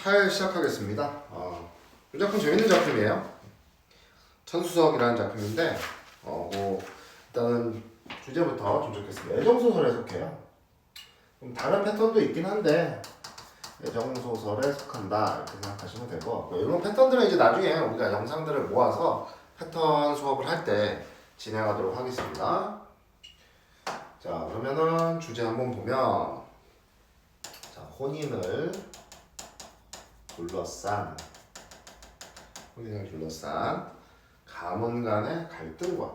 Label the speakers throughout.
Speaker 1: 8 시작하겠습니다. 이 작품 재밌는 작품이에요. 천수석이라는 작품인데 일단은 주제부터 좀 좋겠습니다. 애정소설에 속해요. 좀 다른 패턴도 있긴 한데 애정소설에 속한다 이렇게 생각하시면 되고, 이런 패턴들은 이제 나중에 우리가 영상들을 모아서 패턴 수업을 할 때 진행하도록 하겠습니다. 자, 그러면은 주제 한번 보면, 자, 혼인을 둘러싼 가문 간의 갈등과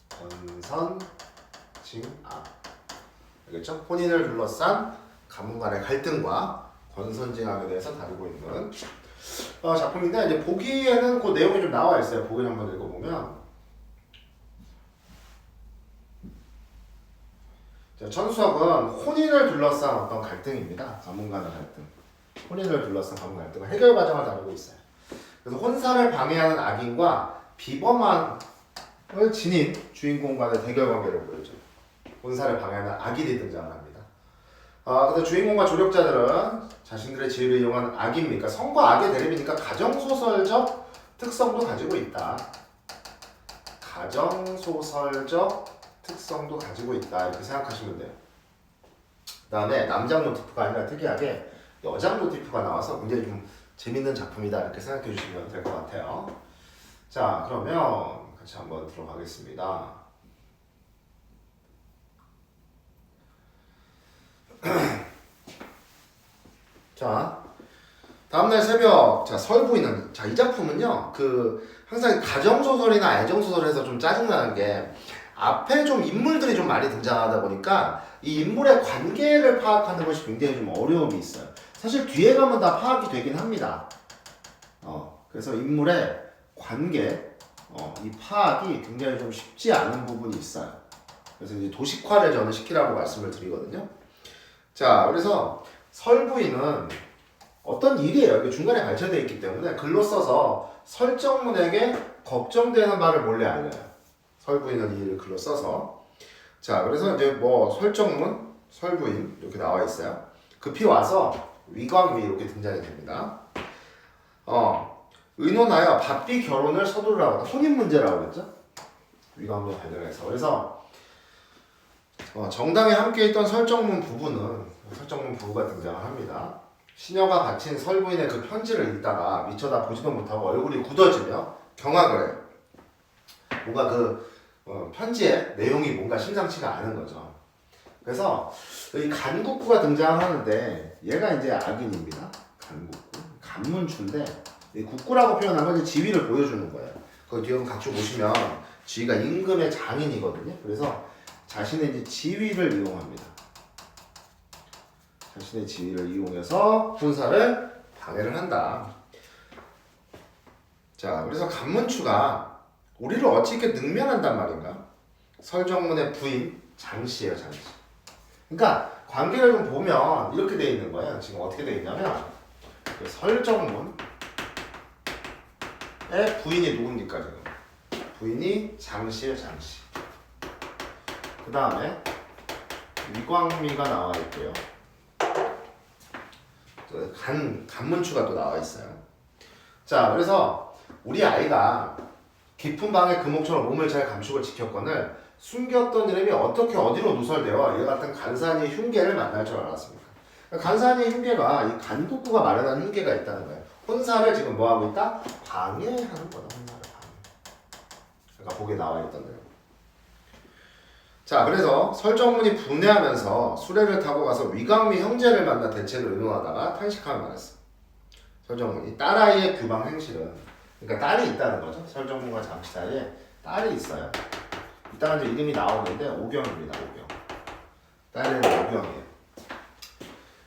Speaker 1: 권선징악. 알겠죠? 혼인을 둘러싼 가문 간의 갈등과 권선징악에 대해서 다루고 있는 작품인데, 이제 보기에는 그 내용이 좀 나와 있어요. 보기를 한번 읽어보면, 천수석은 혼인을 둘러싼 어떤 갈등입니다. 가문 간의 갈등. 혼인을 둘러싼 가문 갈등을 해결 과정을 다루고 있어요. 그래서 혼사를 방해하는 악인과 비범함을 지닌 주인공 간의 대결 관계를 보여줘요. 혼사를 방해하는 악인이 등장을 합니다. 그래서 주인공과 조력자들은 자신들의 지혜를 이용한 악입니까? 성과 악의 대립이니까 가정소설적 특성도 가지고 있다. 이렇게 생각하시면 돼요. 그 다음에 남장 모티프가 아니라 특이하게 여장 모티프가 나와서 굉장히 좀 재밌는 작품이다 이렇게 생각해 주시면 될 것 같아요. 자, 그러면 같이 한번 들어가겠습니다. 자, 다음날 새벽, 자, 설부인은, 자, 이 작품은요, 항상 가정소설이나 애정소설에서 좀 짜증나는 게, 앞에 좀 인물들이 좀 많이 등장하다 보니까, 이 인물의 관계를 파악하는 것이 굉장히 좀 어려움이 있어요. 사실 뒤에 가면 다 파악이 되긴 합니다. 그래서 인물의 관계, 이 파악이 굉장히 좀 쉽지 않은 부분이 있어요. 그래서 이제 도식화를 저는 시키라고 말씀을 드리거든요. 자, 그래서 설부인은 어떤 일이에요. 이게 중간에 발췌되어 있기 때문에 글로 써서 설정문에게 걱정되는 바를 몰래 알려요. 설부인은 이 일을 글로 써서. 자, 그래서 이제 뭐 설정문, 설부인 이렇게 나와 있어요. 급히 와서 위광위 이렇게 등장이 됩니다. 의논하여 바삐 결혼을 서두르라고, 혼인 문제라고 그랬죠? 위광도 발견해서. 그래서 정당에 함께 있던 설정문 부부가 등장을 합니다. 시녀가 바친 설부인의 그 편지를 읽다가 미처 보지도 못하고 얼굴이 굳어지며 경악을 해요. 뭔가 편지의 내용이 뭔가 심상치가 않은 거죠. 그래서 이 간국구가 등장하는데 얘가 이제 악인입니다. 간국구. 간문추인데 이 국구라고 표현하면 이제 지위를 보여주는 거예요. 그 뒤에 각주 보시면 지위가 임금의 장인이거든요. 그래서 자신의 이제 지위를 이용합니다. 자신의 지위를 이용해서 군사를 방해를 한다. 자, 그래서 간문추가 우리를 어찌 이렇게 능멸한단 말인가? 설정문의 부인 장씨예요, 장씨. 그러니까 관계를 좀 보면 이렇게 돼 있는 거예요. 지금 어떻게 돼 있냐면 설정문의 부인이 누굽니까 지금? 부인이 장씨예요, 장씨. 그 다음에 위광미가 나와 있고요. 간문추가 또 나와 있어요. 자, 그래서 우리 아이가 깊은 방에 금옥처럼 몸을 잘 감추고 지켰거늘 숨겼던 이름이 어떻게 어디로 누설되어 이와 같은 간사한의 흉계를 만날 줄 알았습니까? 그러니까 간사한의 흉계가 이 간국구가 마련한 흉계가 있다는 거예요. 혼사를 지금 뭐 하고 있다? 방해하는 거다. 혼사를 방해. 그러니까 거기에 나와 있던 거예요. 자, 그래서 설정문이 분해하면서 수레를 타고 가서 위광미 형제를 만나 대책을 의논하다가 탄식하며 말했어. 설정문이 딸아이의 규방 행실은, 그러니까 딸이 있다는 거죠. 설정문과 장씨 사이에 딸이 있어요. 이따가 이제 이름이 나오는데 오경입니다. 오경. 딸은 오경이에요.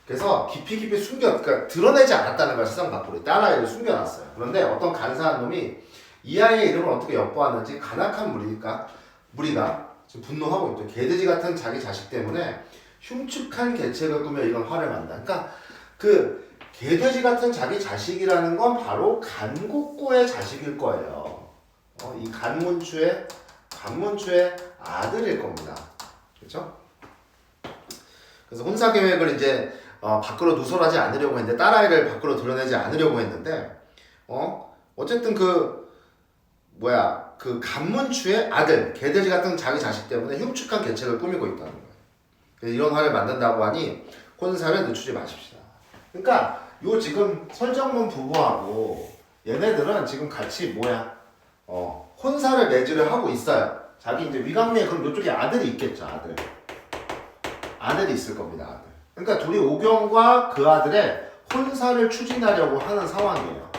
Speaker 1: 그래서 깊이 그러니까 드러내지 않았다는 걸 세상 밖으로 딸아이를 숨겨놨어요. 그런데 어떤 간사한 놈이 이 아이의 이름을 어떻게 엿보았는지 간악한 무리가 지금 분노하고 있죠. 개돼지 같은 자기 자식 때문에 흉측한 계책을 꾸며 이런 화를 만다. 그러니까 개돼지 같은 자기 자식이라는 건 바로 간국구의 자식일 거예요. 이 간문추의 아들일 겁니다. 그렇죠? 그래서 혼사 계획을 이제 밖으로 누설하지 않으려고 했는데 딸아이를 밖으로 드러내지 않으려고 했는데 어쨌든 그 간문추의 아들 개돼지 같은 자기 자식 때문에 흉측한 계책을 꾸미고 있다는 거예요. 그래서 이런 화를 만든다고 하니 혼사를 늦추지 마십시다. 그러니까 요 지금 설정문 부부하고 얘네들은 지금 같이 혼사를 매질을 하고 있어요. 자기 이제 위강미에 그럼 이쪽에 아들이 있겠죠. 아들이 있을 겁니다. 아들. 그러니까 둘이 오경과 그 아들의 혼사를 추진하려고 하는 상황이에요.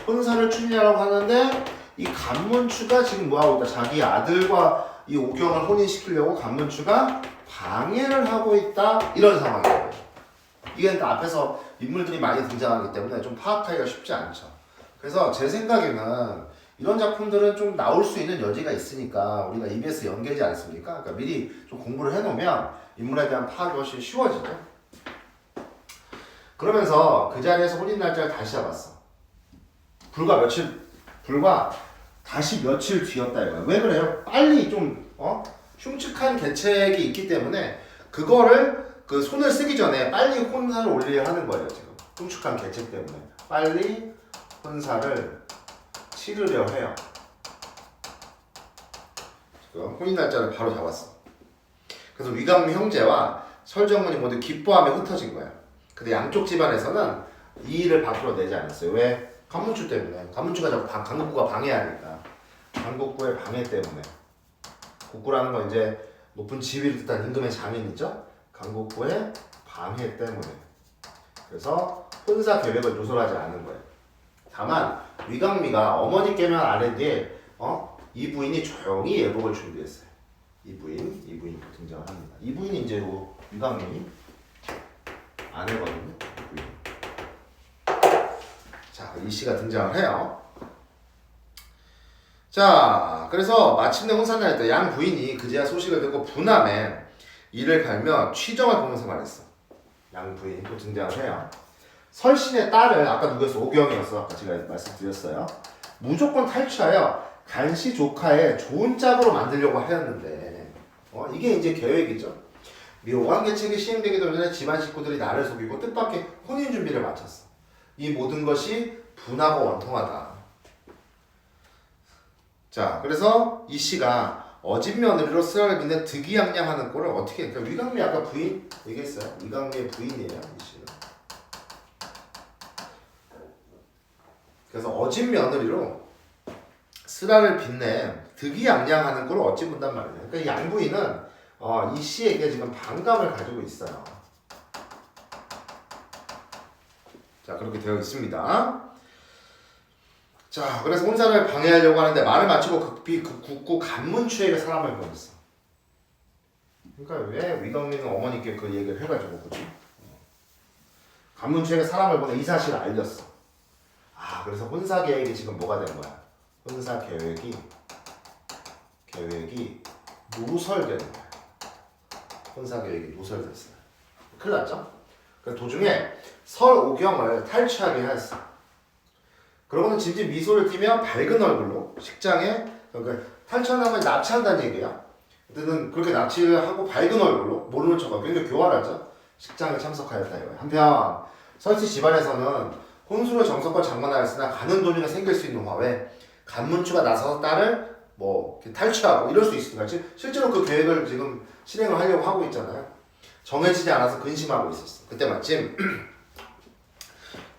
Speaker 1: 혼사를 추진하려고 하는데 이 간문추가 지금 뭐하고 있다? 자기 아들과 이 오경을 혼인시키려고 간문추가 방해를 하고 있다. 이런 상황이에요. 이게 그러니까 앞에서 인물들이 많이 등장하기 때문에 좀 파악하기가 쉽지 않죠. 그래서 제 생각에는 이런 작품들은 좀 나올 수 있는 여지가 있으니까 우리가 EBS 연계지 않습니까? 그러니까 미리 좀 공부를 해놓으면 인물에 대한 파악이 훨씬 쉬워지죠. 그러면서 그 자리에서 혼인 날짜를 다시 잡았어. 불과 다시 며칠 뒤였다 이거야. 왜 그래요? 빨리 좀 흉측한 계책이 있기 때문에 그거를 그 손을 쓰기 전에 빨리 혼사를 올리려 하는 거예요. 지금 흉측한 계책 때문에 빨리 혼사를 치르려 해요. 지금 혼인 날짜를 바로 잡았어. 그래서 위강미 형제와 설정문이 모두 기뻐하며 흩어진 거야. 근데 양쪽 집안에서는 이 일을 밖으로 내지 않았어요. 왜? 간문추 때문에. 간문추가 자꾸 강국구가 방해하니까. 강국구의 방해 때문에. 국구라는 건 이제 높은 지위를 뜻한 임금의 장인이죠. 강국구의 방해 때문에. 그래서 혼사 계획을 누설하지 않은 거예요. 다만 위강미가 어머니 깨면 아래 뒤에 이 부인이 조용히 예복을 준비했어요. 이 부인 등장을 합니다. 이 부인이 이제 위강미 아내거든요. 이 부인. 자, 이 씨가 등장을 해요. 자, 그래서 마침내 혼사날 때 양 부인이 그제야 소식을 듣고 분함에 이를 갈며 취정을 보면서 말했어. 양 부인이 또 등장을 해요. 설신의 딸을 아까 누구였어? 오경이었어. 아까 제가 말씀드렸어요. 무조건 탈취하여 간시 조카의 좋은 짝으로 만들려고 하였는데 이게 이제 계획이죠. 묘한 계책이 시행되기도 전에 집안 식구들이 나를 속이고 뜻밖의 혼인 준비를 마쳤어. 이 모든 것이 분하고 원통하다. 자, 그래서 이 씨가 어진 며느리로 스라를 빚는 득이양양하는 꼴을 어떻게 그러니까 위강미 아까 부인 얘기했어요. 위강미의 부인이에요. 이 씨는. 그래서 어진 며느리로 스라를 빚내 득이양양하는 꼴을 어찌 본단 말이에요. 그러니까 이 양부인은 이 씨에게 지금 반감을 가지고 있어요. 자, 그렇게 되어 있습니다. 자, 그래서 혼사를 방해하려고 하는데 말을 마치고 급히 그 국구 간문추에게 사람을 보냈어. 그러니까 왜 위강미는 어머니께 그 얘기를 해가지고 그지? 간문추에게 사람을 보내 이 사실을 알렸어. 그래서 혼사 계획이 지금 뭐가 된 거야? 혼사 계획이 누설되는 거야. 혼사 계획이 누설됐어요. 큰일 났죠? 그래서 도중에 설오경을 탈취하게 하였어. 그러고는 진진 미소를 띠며 밝은 얼굴로 식장에 그러니까 탈취한다는 건 납치한다는 얘기야. 어쨌든 그렇게 납치를 하고 밝은 얼굴로 모르는 척하고 굉장히 교활하죠. 식장에 참석하였다 이거야. 한편 설씨 집안에서는 혼수로 정성껏 장만하였으나 가는 도중에 생길 수 있는 화에 간문추가 나서서 딸을 탈취하고 이럴 수 있으니까 실제로 그 계획을 지금 실행을 하려고 하고 있잖아요. 정해지지 않아서 근심하고 있었어. 그때 마침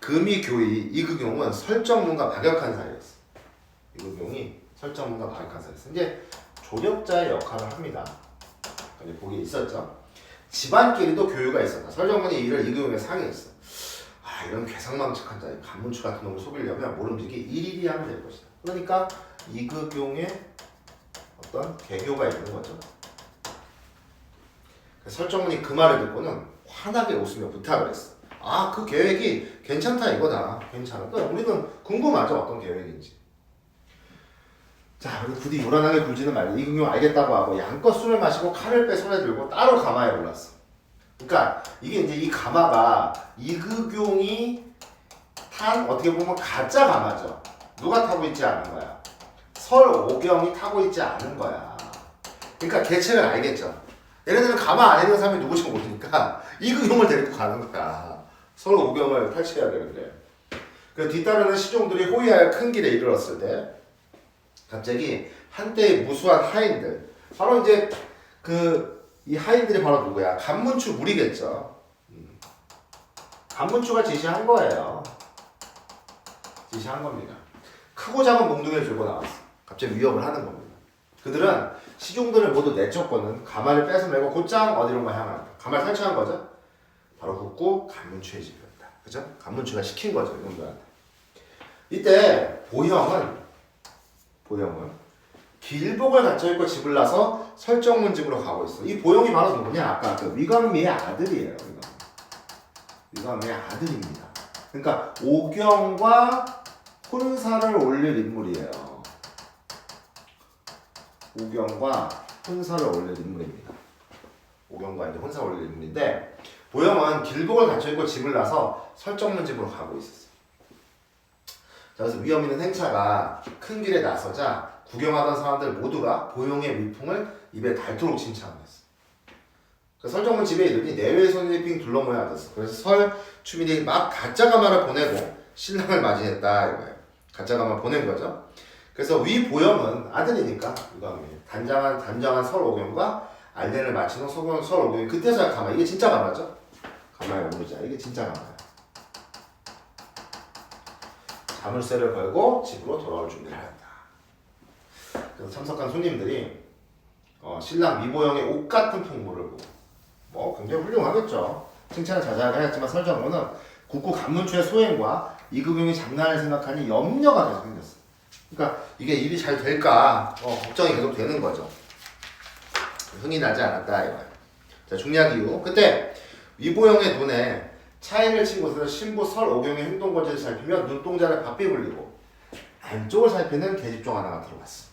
Speaker 1: 금이교의 이극용은 설정문과 박역한 사이였어. 이극용이 설정문과 박역한 사이였어. 이제 조력자의 역할을 합니다. 이제 거기에 있었죠. 집안끼리도 교류가 있었다. 설정문이 이를 이극용에 상의했어. 이런 괴상망측한 자의 간문추 같은 놈을 속이려면 모름지기 일일이 하면 될 것이다. 그러니까 이극용의 어떤 개교가 있는 거죠. 설정문이 그 말을 듣고는 환하게 웃으며 부탁을 했어. 그 계획이 괜찮다 이거다. 괜찮아. 그러니까 우리는 궁금하죠. 어떤 계획인지. 자, 그리고 부디 요란하게 굴지는 말고 이극용 알겠다고 하고 양껏 술을 마시고 칼을 빼 손에 들고 따로 가마에 올랐어. 그러니까 이게 이제 이 가마가 이극용이 탄 어떻게 보면 가짜 가마죠. 누가 타고 있지 않은 거야. 설오경이 타고 있지 않은 거야. 그러니까 계책을 알겠죠. 얘네들은 가만 안 있는 사람이 누구지 모르니까 이극용을 데리고 가는 거야. 서로 오경을 펼쳐야 되는데. 그 뒤따르는 시종들이 호위하여 큰 길에 이르렀을 때 갑자기 한때의 무수한 하인들, 바로 이제 이 하인들이 바로 누구야? 간문추 무리겠죠. 간문추가 지시한 거예요. 지시한 겁니다. 크고 작은 몽둥이를 들고 나왔어. 갑자기 위협을 하는 겁니다. 그들은 시종들을 모두 내쫓고는 가마를 뺏어내고 곧장 어디론가 향한다. 가마를 탈취한 거죠. 바로 국고 간문추의 집이었다. 그죠? 간문추가 시킨 거죠. 이놈들한테. 이때 보형은 길복을 갖춰 입고 집을 나서 설정문 집으로 가고 있어. 이 보형이 바로 누구냐? 아까 그 위광미의 아들이에요. 위광미의 아들입니다. 그러니까 오경과 혼사를 올릴 인물이에요. 오경과 혼사를 올릴 인물입니다. 오경과 이제 혼사를 올릴 인물인데 보형은 길복을 갖춰 입고 집을 나서 설정문 집으로 가고 있었어요. 자, 그래서 위험 있는 행차가 큰 길에 나서자 구경하던 사람들 모두가 보형의 위풍을 입에 닳도록 칭찬했어. 그 설정문 집에 이르니 내외의 손님이 빙 둘러 모여 앉았어. 그래서 설 주민이 막 가짜 가마를 보내고 신랑을 맞이했다 이거예요. 가짜 가마 보낸 거죠. 그래서 위 보형은 아들이니까 단정한 설 오경과 알렌을 마친 후 설 오경이 그때서야 가마. 이게 진짜 가마죠? 가마에 오르자. 이게 진짜 가마야. 자물쇠를 걸고 집으로 돌아올 준비를 한다. 그래서 참석한 손님들이 신랑 미보영의 옷 같은 풍물을 보고 뭐 굉장히 훌륭하겠죠. 칭찬을 자자하게 하였지만 설정호는 국고 간문추의 소행과 이극용이 장난을 생각하니 염려가 계속 생겼어. 그러니까 이게 일이 잘 될까 걱정이 계속 되는 거죠. 흥이 나지 않았다 이거야. 자, 중략 이후 그때 미보영의 눈에 차이를 친 곳에서 신부 설오경의 행동거지를 살피며 눈동자를 바삐 불리고 안쪽을 살피는 계집종 하나가 들어갔어.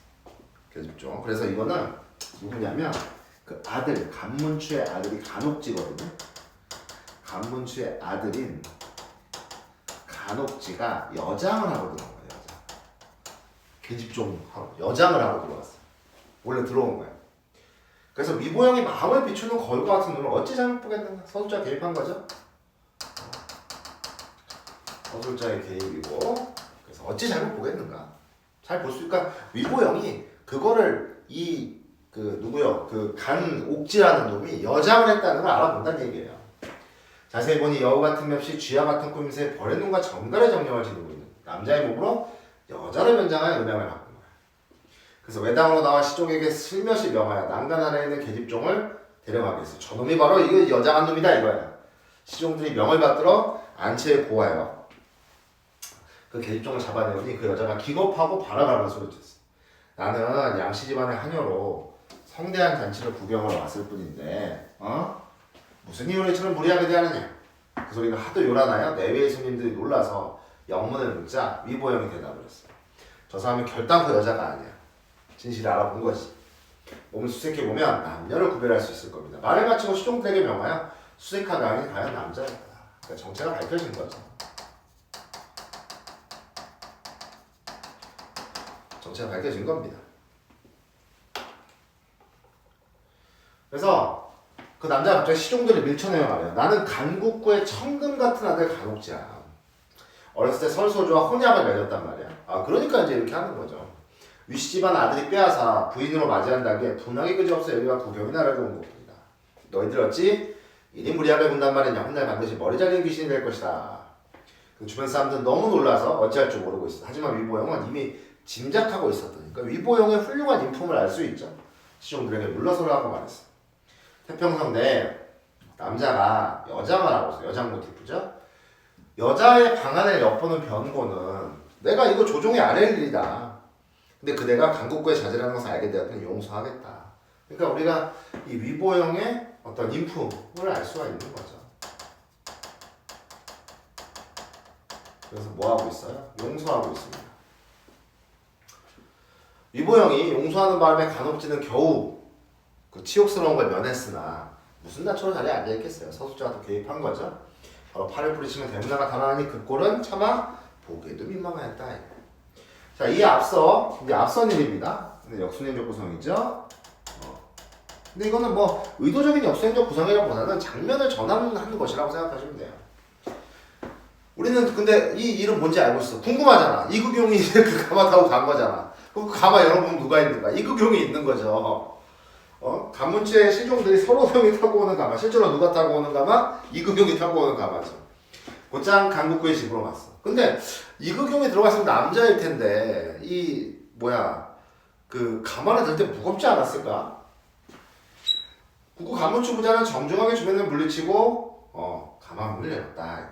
Speaker 1: 계집종. 그래서 이거는 누구냐면 그 아들 간문추의 아들이 간옥지거든요. 간문추의 아들인 간옥지가 여장을 하고 들어온 거예요. 여장. 계집종 여장을 하고 들어왔어. 원래 들어온 거야. 그래서 미보영이 마음을 비추는 거울과 같은 눈을 어찌 잘못 보겠는가. 서술자 개입한 거죠. 서술자의 개입이고 그래서 어찌 잘못 보겠는가. 잘 볼 수 있을까. 위보영이 그거를 누구요? 그 간옥지라는 놈이 여장을 했다는 걸 알아본다는 얘기예요. 자세히 보니 여우 같은 맵시 쥐와 같은 꼼새에 벌의 눈과 정갈의 정령을 지니고 있는 남자의 몸으로 여자를 변장하여 음양을 바꾼 거야. 그래서 외당으로 나와 시종에게 슬며시 명하여 난간 아래에 있는 계집종을 데려가게 했어. 저놈이 바로 이거 여장한 놈이다 이거야. 시종들이 명을 받들어 안채에 고하여 그 계집종을 잡아내오니 그 여자가 기겁하고 발악하며 소리쳤어. 나는 양씨 집안의 하녀로 성대한 잔치를 구경하러 왔을 뿐인데 무슨 이유로 이처럼 무리하게 대하느냐. 그 소리가 하도 요란하여 내외의 손님들이 놀라서 영문을 묻자 위보영이 대답을 했어. 저 사람은 결단코 여자가 아니야. 진실을 알아본 거지. 몸을 수색해보면 남녀를 구별할 수 있을 겁니다. 말을 마치고 시종들에게 명하여 수색하가 아닌 과연 남자였다. 그러니까 정체가 밝혀진 거죠. 정체가 밝혀진 겁니다. 그래서 그 남자가 갑자기 시종들을 밀쳐내며 말해요. 나는 간국구의 청금 같은 아들 간옥지야. 어렸을 때 설소주와 혼약을 맺었단 말이야. 그러니까 이제 이렇게 하는 거죠. 위씨 집안 아들이 빼앗아 부인으로 맞이한다기에 분하게 그지없어 여기가 구경이나 하려고 온 겁니다. 너희들 어찌 이리 무리하게 군단 말이냐. 훗날 반드시 머리 잘린 귀신이 될 것이다. 그 주변 사람들은 너무 놀라서 어찌할 줄 모르고 있어. 하지만 위보영은 이미 짐작하고 있었다니까. 위보영의 훌륭한 인품을 알 수 있죠. 시종들에게 물러서라고 말했어. 태평성 내 남자가 여장을 하고 있어. 여장 모티프죠. 여자의 방안을 엿보는 변고는 내가 이거 조종이 아닐 일이다. 근데 그대가 간국구에 자제라는 것을 알게 되었더니 용서하겠다. 그러니까 우리가 이 위보영의 어떤 인품을 알 수가 있는 거죠. 그래서 뭐 하고 있어요? 용서하고 있습니다. 위보영이 용서하는 바람에 간옥지는 겨우 그 치욕스러운 걸 면했으나 무슨 나처럼 자리에 앉아있겠어요. 서술자가 또 개입한 거죠. 바로 팔을 부리치면 대문화가 달아나니 그 꼴은 차마 보기에도 민망하였다. 자, 이 앞선 일입니다. 역순행적 구성이죠. 근데 이거는 뭐 의도적인 역수행적 구성이라기보다는 장면을 전환하는 것이라고 생각하시면 돼요. 우리는 근데 이 일은 뭔지 알고 있어. 궁금하잖아. 이극용이 그 가마 타고 간 거잖아. 그럼 그 가마 열어보면 누가 있는가? 이극용이 있는 거죠. 가문체의 신종들이 서로 형이 타고 오는 가마. 실제로 누가 타고 오는 가마? 이극용이 타고 오는 가마죠. 곧장 강국구의 집으로 갔어. 근데 이극용이 들어갔으면 남자일 텐데 그 가마를 들 때 무겁지 않았을까? 국구 가문추 부자는 정중하게 주변을 물리치고 가마 문을 열었다.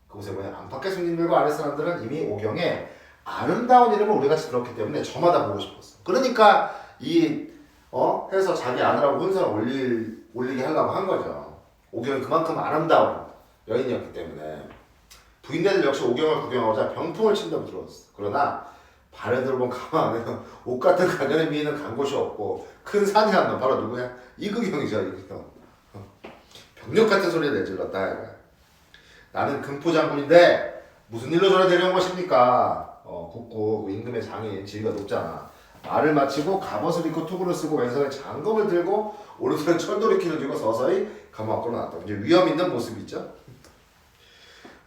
Speaker 1: 그곳에 안팎의 손님들과 아랫 사람들은 이미 오경의 아름다운 이름을 우리가 들었기 때문에 저마다 보고 싶었어. 그러니까 해서 자기 아들하고 혼선을 올리게 하려고 한 거죠. 오경이 그만큼 아름다운 여인이었기 때문에 부인네들 역시 오경을 구경하고자 병풍을 친다고 들었어. 그러나 발을 들어본 가마 안에는 옷 같은 가녀에 미는 간 곳이 없고 큰 산이 한 놈, 바로 누구야? 이극용이죠. 이극용. 병력 같은 소리를 내질렀다. 나는 금포장군인데 무슨 일로 저를 데려온 것입니까? 국구 임금의 장인 지위가 높잖아. 말을 마치고 갑옷을 입고 투구를 쓰고 왼손에 장검을 들고 오른손에 철도리키를 쥐고 서서히 가마 밖으로 나왔다. 이제 위험 있는 모습이죠.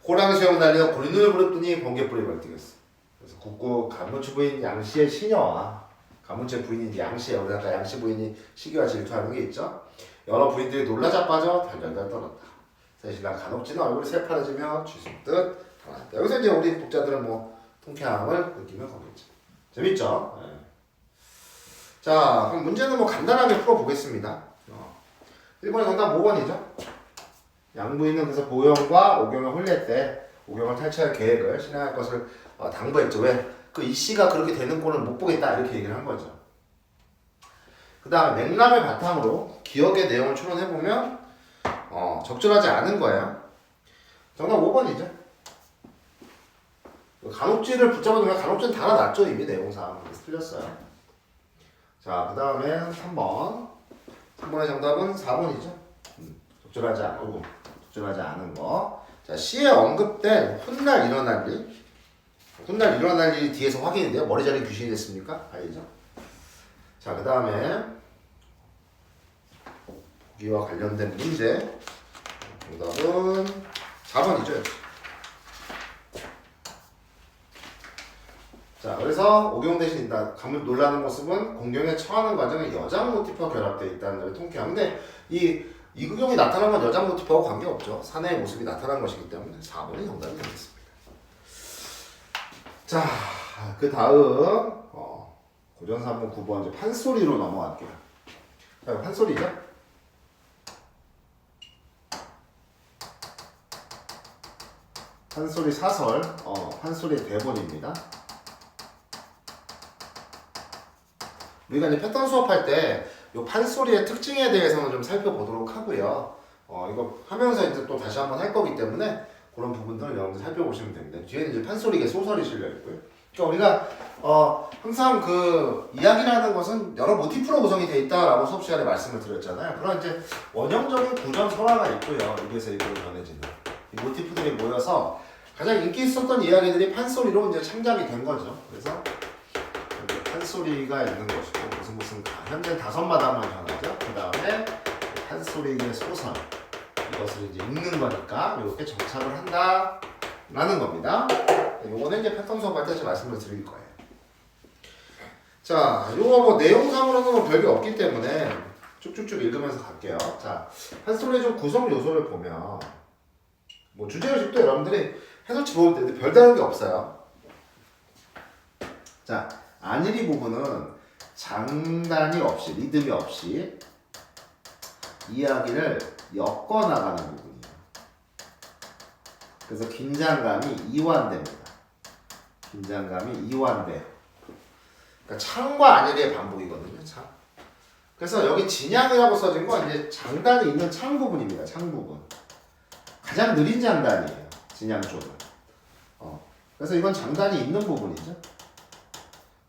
Speaker 1: 호랑이 수염을 날리며 고린눈을 부릅더니 번개불이 벌뜨겠어. 그래서 국구 가문치 부인 양씨의 시녀와 가문체 부인인 양씨의 우리 아까 양씨 부인이 시기와 질투하는 게 있죠. 여러 부인들이 놀라 자빠져 달달달 떨었다. 셋이나 간혹지는 얼굴이 새파래지며 쥐순듯 달아났다. 여기서 이제 우리 독자들은 통쾌함을 느끼며 거겠죠. 재밌죠? 네. 자, 그럼 문제는 간단하게 풀어보겠습니다. 1번의 정답 5번이죠. 양부인은 그래서 보영과 오경을 혼례때 오경을 탈취할 계획을 실행할 것을 당부했죠. 왜? 그 이씨가 그렇게 되는 꼴을 못 보겠다 이렇게 얘기를 한 거죠. 그 다음에 맥락을 바탕으로 기억의 내용을 추론해보면 적절하지 않은 거예요. 정답 5번이죠. 간혹지를 붙잡아두면 간혹지는 달아났죠. 이미 내용상. 틀렸어요. 자, 그 다음에 3번. 3번의 정답은 4번이죠. 적절하지 않은 거. 자, C에 언급된 훗날 일어날 일. 훗날 일어날 일이 뒤에서 확인이 돼요. 머리 자리 귀신이 됐습니까? 아니죠. 자, 그 다음에 보기와 관련된 문제. 정답은 4번이죠. 자, 그래서 오경 대신 가문 놀라는 모습은 공경에 처하는 과정에 여장 모티프와 결합되어 있다는 점이 통쾌함. 근데 이극용이 나타난 건 여장 모티프하고 관계없죠. 사내의 모습이 나타난 것이기 때문에 4번이 정답이 되겠습니다. 자, 그 다음 고전 3번 9번 이제 판소리로 넘어갈게요. 자, 판소리죠? 판소리 사설, 판소리의 대본입니다. 우리가 이제 패턴 수업할 때 이 판소리의 특징에 대해서는 좀 살펴보도록 하고요. 이거 하면서 이제 또 다시 한번 할 거기 때문에 그런 부분들을 여러분들 살펴보시면 됩니다. 뒤에는 이제 판소리의 소설이 실려 있고요. 그러니까 우리가 항상 그 이야기라는 것은 여러 모티프로 구성이 되어 있다라고 수업 시간에 말씀을 드렸잖아요. 그런 이제 원형적인 구전 설화가 있고요. 입에서 입으로 전해지는 이 모티프들이 모여서 가장 인기 있었던 이야기들이 판소리로 이제 창작이 된 거죠. 그래서 판소리가 있는 것이고 무슨 현재 5마다만 전하죠. 그 다음에 판소리의 소설 이것을 이제 읽는 거니까 이렇게 정착을 한다라는 겁니다. 요거는 이제 패턴 수업할 때 말씀을 드릴 거예요. 자, 요거 내용상으로는 별게 없기 때문에 쭉쭉쭉 읽으면서 갈게요. 자, 판소리의 좀 구성 요소를 보면 주제의식도 여러분들이 해설치 보면 되는데 별다른 게 없어요. 자, 안일이 부분은 장단이 없이, 리듬이 없이 이야기를 엮어나가는 부분이에요. 그래서 긴장감이 이완됩니다. 긴장감이 이완돼. 그러니까 창과 안일의 반복이거든요. 창. 그래서 여기 진양이라고 써진 건 이제 장단이 있는 창 부분입니다. 창 부분. 가장 느린 장단이에요. 진양 쪽은. 그래서 이건 장단이 있는 부분이죠.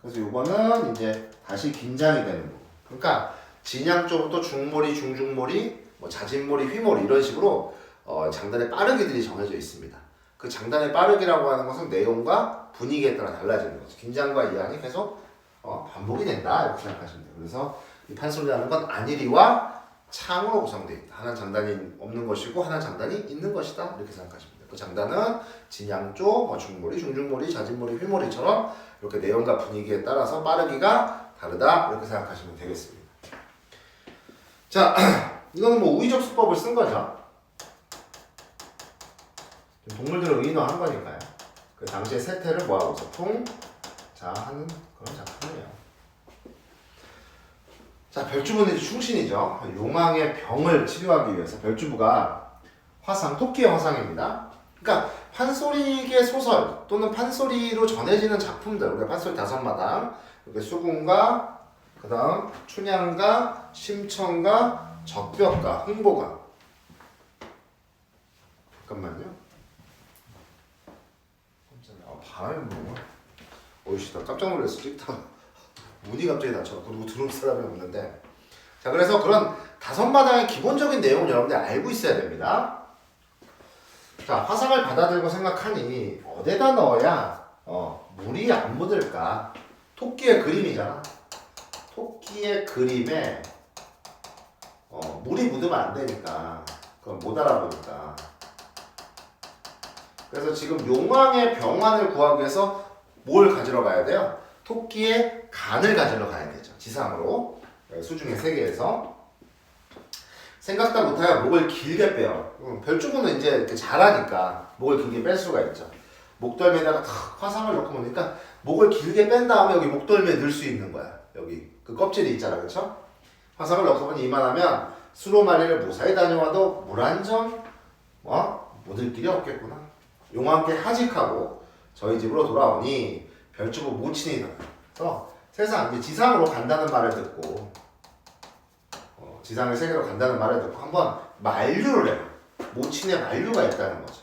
Speaker 1: 그래서 이거는 이제 다시 긴장이 되는 부분. 그러니까 진양 쪽부터 중몰이, 중중몰이, 자진몰이, 휘몰이 이런 식으로 장단의 빠르기들이 정해져 있습니다. 그 장단의 빠르기라고 하는 것은 내용과 분위기에 따라 달라지는 거죠. 긴장과 이완이 계속 반복이 된다 이렇게 생각하시면 돼요. 그래서 이 판소리라는 건 안일이와 창으로 구성되어 있다. 하나는 장단이 없는 것이고 하나는 장단이 있는 것이다. 이렇게 생각하시면 돼요. 그 장단은 진양조, 중몰이, 중중몰이, 자진몰이, 휘몰이처럼 이렇게 내용과 분위기에 따라서 빠르기가 다르다. 이렇게 생각하시면 되겠습니다. 자, 이거는 뭐 우의적 수법을 쓴 거죠. 동물들을 의인화한 거니까요. 그 당시의 세태를 뭐하고 있어? 풍자하는 그런 작품이에요. 자, 별주부는 이제 충신이죠. 용왕의 병을 치료하기 위해서 별주부가 화상, 토끼의 화상입니다. 그러니까 판소리계 소설 또는 판소리로 전해지는 작품들, 우리가 판소리 5마당, 이렇게 수군가, 그 다음 춘향가, 심청가, 적벽가, 흥보가. 잠깐만요. 바람이 뭐야? 어이씨, 나 깜짝 놀랐어. 찍다가 문이 갑자기 닫혀. 그리고 들어올 사람이 없는데. 자, 그래서 그런 5마당의 기본적인 내용을 여러분들이 알고 있어야 됩니다. 자, 화상을 받아들고 생각하니 어디다 넣어야 물이 안 묻을까? 토끼의 그림이잖아. 토끼의 그림에 물이 묻으면 안 되니까 그건 못 알아보니까. 그래서 지금 용왕의 병환을 구하기 위해서 뭘 가지러 가야 돼요? 토끼의 간을 가지러 가야 되죠. 지상으로. 수중의 세계에서. 생각도 못하여 목을 길게 빼요. 별주부는 이제 이렇게 잘하니까 목을 길게 뺄 수가 있죠. 목덜미에다가 탁 화상을 넣고 보니까 목을 길게 뺀 다음에 여기 목덜미에 넣을 수 있는 거야. 여기 그 껍질이 있잖아. 그렇죠? 화상을 넣고 보니 이만하면 수로마리를 무사히 다녀와도 물 한 점 묻을 길이 없겠구나. 용왕께 하직하고 저희 집으로 돌아오니 별주부 모친이 나서 세상 이제 지상으로 간다는 말을 듣고 지상의 세계로 간다는 말을 듣고 한번 만류를 해요. 모친의 만류가 있다는 거죠.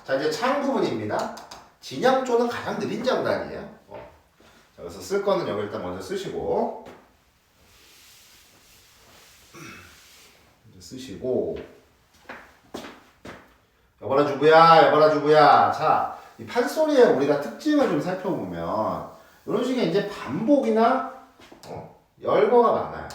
Speaker 1: 자, 이제 창 부분입니다. 진양조는 가장 느린 장단이에요. 자, 그래서 쓸 거는 여기 일단 먼저 쓰시고 여봐라 주부야, 여봐라 주부야. 자, 이 판소리의 우리가 특징을 좀 살펴보면 이런 식의 이제 반복이나 열거가 많아요.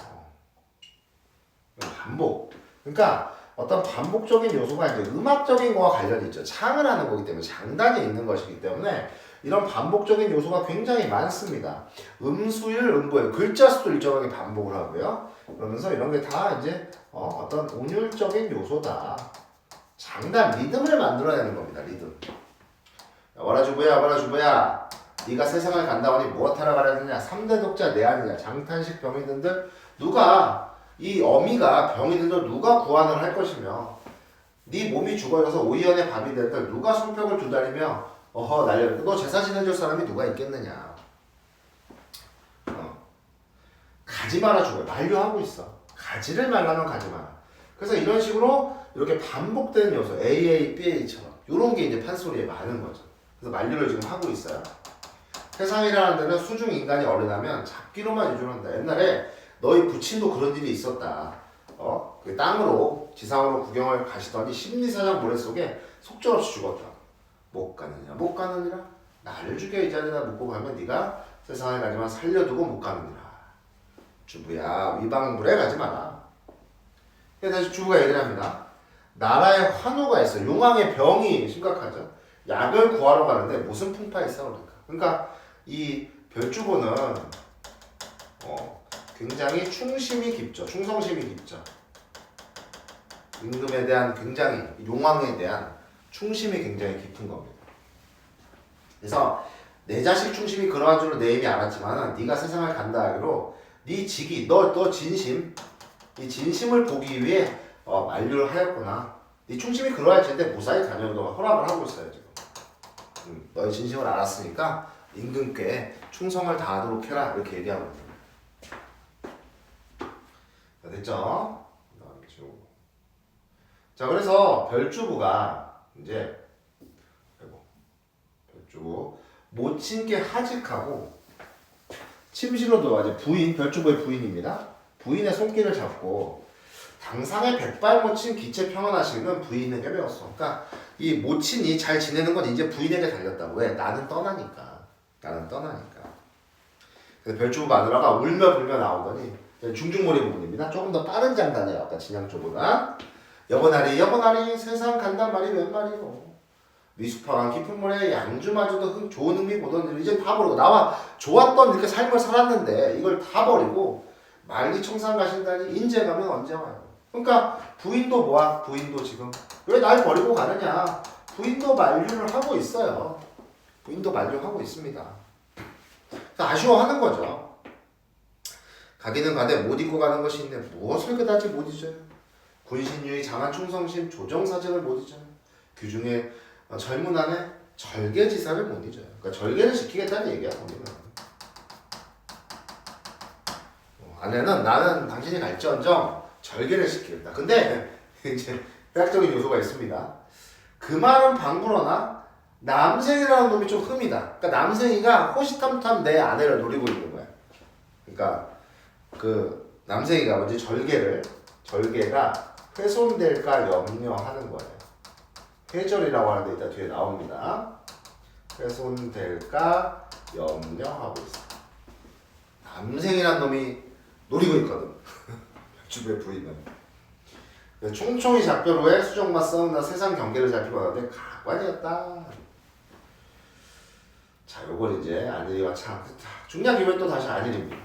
Speaker 1: 반복. 그러니까 어떤 반복적인 요소가 이제 음악적인 거와 관련이 있죠. 창을 하는 거기 때문에 장단이 있는 것이기 때문에 이런 반복적인 요소가 굉장히 많습니다. 음수율, 음보율, 글자 수도 일정하게 반복을 하고요. 그러면서 이런 게 다 이제 어떤 운율적인 요소다. 장단, 리듬을 만들어내는 겁니다. 리듬. 와라 주부야, 와라 주부야. 네가 세상을 간다 하니 무엇하러 가려 드냐? 3대 독자 내 아니냐? 장탄식 병이든들 누가 이 어미가 병이 들도 누가 구안을 할 것이며 네 몸이 죽어져서 오이연의 밥이 될들 누가 손뼉을 두다리며 날려 너 제사 지내줄 사람이 누가 있겠느냐. 가지 마라 주고 만류하고 있어. 가지를 말라면 가지 마라. 그래서 이런 식으로 이렇게 반복되는 요소 AA, BA처럼 이런 게 이제 판소리에 많은 거죠. 그래서 만류를 지금 하고 있어요. 세상이라는 데는 수중 인간이 어른하면 잡기로만 의존한다. 옛날에 너희 부친도 그런 일이 있었다. 그 땅으로 지상으로 구경을 가시더니 심리사장 모래속에 속절없이 죽었다. 못 가느냐 못 가느니라. 나를 죽여 이 자리에다 묻고 가면 네가 세상에 가지만 살려두고 못 가느니라. 주부야 위방불에 가지 마라. 다시 주부가 얘기를 합니다. 나라에 환우가 있어. 용왕의 병이 심각하죠. 약을 구하러 가는데 무슨 풍파가 있어. 그러니까 이 별주부는 굉장히 충심이 깊죠. 충성심이 깊죠. 임금에 대한 굉장히 용왕에 대한 충심이 굉장히 깊은 겁니다. 그래서 내 자식 충심이 그러한 줄로 내 이미 알았지만 네가 세상을 간다 하기로 네 직이 너 진심 이 진심을 보기 위해 만류를 하였구나. 네 충심이 그러할 텐데 무사히 다녀오도록 허락을 하고 있어요 지금. 너의 진심을 알았으니까 임금께 충성을 다하도록 해라 이렇게 얘기하고 있습니다. 자, 됐죠? 자, 그래서 별주부가 이제 별주부 모친께 하직하고 침실로 들어와 이제 부인 별주부의 부인입니다. 부인의 손길을 잡고 당상의 백발모친 기체 평안하시는 부인에게 배웠어. 그러니까 이 모친이 잘 지내는 건 이제 부인에게 달렸다고. 왜? 나는 떠나니까. 그래서 별주부 마누라가 울며 불며 나오더니 중중머리 부분입니다. 조금 더 빠른 장단이에요. 아까 진양 쪽보다. 여보나리 여보나리 세상 간단 말이 웬 말이요. 미숙파한 깊은 물에 양주마저도 좋은 흥미 보던 일 이제 다 버리고 나와 좋았던 이렇게 삶을 살았는데 이걸 다 버리고 만리청산 가신다니 인제 가면 언제 와요. 그러니까 부인도 뭐야? 부인도 지금 왜 날 버리고 가느냐? 부인도 만류를 하고 있어요. 부인도 만류하고 있습니다. 아쉬워하는 거죠. 가기는 가되 못 잊고 가는 것이 있네. 무엇을 그다지 못 잊어요. 군신유의 장한 충성심 조정사직을 못 잊어요. 규중에 젊은 아내 절개지사를 못 잊어요. 그러니까 절개를 지키겠다는 얘기야. 보면은. 아내는 나는 당신이 갈지언정 절개를 지키겠다. 근데 이제 대학적인 요소가 있습니다. 그 말은 방불어나 남생이라는 놈이 좀 흠이다. 그러니까 남생이가 호시탐탐 내 아내를 노리고 있는 거야. 그러니까 그 남생이가 먼저 절개가 훼손될까 염려하는 거예요. 회절이라고 하는데 이따 뒤에 나옵니다. 훼손될까 염려하고 있어. 남생이란 놈이 노리고 있거든. 주부의 부인은. 총총히 작별 후에 수정과 싸우나 세상 경계를 살피고 하는데 가관이었다. 자, 요걸 이제 안일이와 참 중략 이후에 또 다시 안일입니다.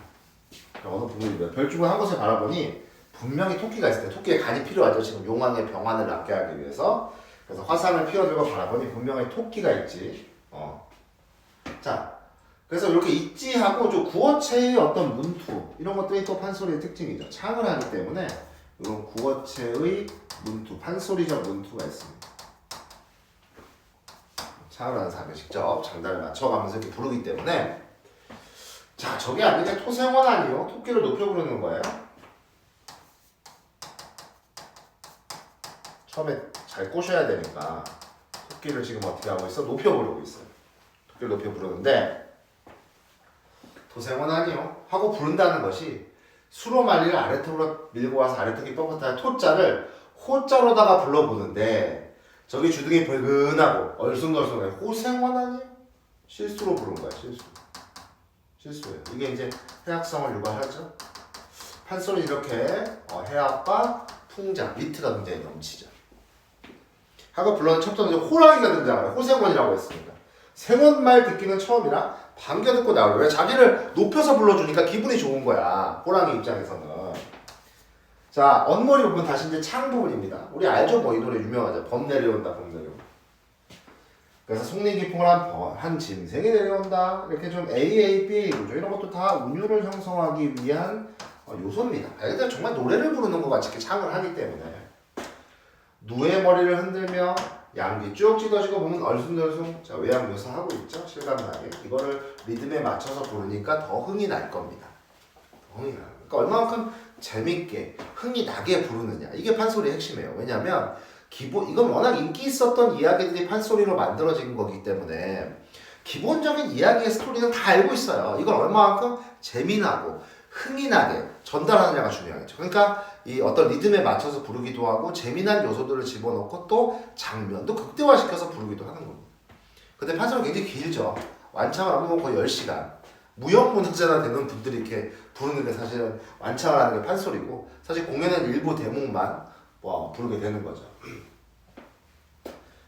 Speaker 1: 어느 부분인데 별주부 한 곳을 바라보니 분명히 토끼가 있을 때 토끼의 간이 필요하죠. 지금 용왕의 병환을 낫게 하기 위해서. 그래서 화상을 피워들고 바라보니 분명히 토끼가 있지. 자, 그래서 이렇게 있지하고 좀 구어체의 어떤 문투 이런 것들이 또 판소리의 특징이죠. 창을 하기 때문에 이런 구어체의 문투, 판소리적 문투가 있습니다. 창을 하는 사람이 직접 장단을 맞춰가면서 이렇게 부르기 때문에 자, 저게 아니게 토생원 아니요? 토끼를 높여 부르는 거예요. 처음에 잘 꼬셔야 되니까 토끼를 지금 어떻게 하고 있어? 높여 부르고 있어요. 토끼를 높여 부르는데 토생원 아니요? 하고 부른다는 것이 수로 말리를 아래턱으로 밀고 와서 아래턱이 뻣뻣한 토자를 호자로다가 불러보는데 저기 주둥이 벌근하고 얼숭덜숭해. 호생원 아니에요? 실수로 부른 거야. 실수예요. 이게 이제 해악성을 유발하죠. 판소리 이렇게 해악과 풍자, 리트가 굉장히 넘치죠. 하고 불러는 첫 번째 호랑이가 등장해요. 호생원이라고 했으니까. 생원말 듣기는 처음이라 반겨 듣고 나와요. 왜? 자기를 높여서 불러주니까 기분이 좋은 거야. 호랑이 입장에서는. 자, 언머리 부분 다시 이제 창 부분입니다. 우리 알죠? 뭐 이 노래 유명하죠. 범 내려온다, 범 내려온다. 그래서 속리기풍을 한 짐승이 내려온다. 이렇게 좀 AAB 구조 이런 것도 다 운율을 형성하기 위한 요소입니다. 근데 정말 노래를 부르는 것 같이 이렇게 창을 하기 때문에 누의 머리를 흔들며 양귀 쭉 찢어지고 보면 얼숭덜숭 자 외양 묘사하고 있죠. 실감나게 이거를 리듬에 맞춰서 부르니까 더 흥이 날 겁니다. 더 흥이 나. 그러니까 얼마만큼 재밌게 흥이 나게 부르느냐 이게 판소리의 핵심이에요. 왜냐하면 이건 워낙 인기 있었던 이야기들이 판소리로 만들어진 거기 때문에 기본적인 이야기의 스토리는 다 알고 있어요. 이걸 얼마만큼 재미나고 흥이 나게 전달하느냐가 중요하겠죠. 그러니까 이 어떤 리듬에 맞춰서 부르기도 하고 재미난 요소들을 집어넣고 또 장면도 극대화시켜서 부르기도 하는 겁니다. 근데 판소리 굉장히 길죠. 완창을 하면 거의 10시간. 무형문학자나 되는 분들이 이렇게 부르는 게 사실은 완창을 하는 게 판소리고 사실 공연은 일부 대목만 부르게 되는 거죠.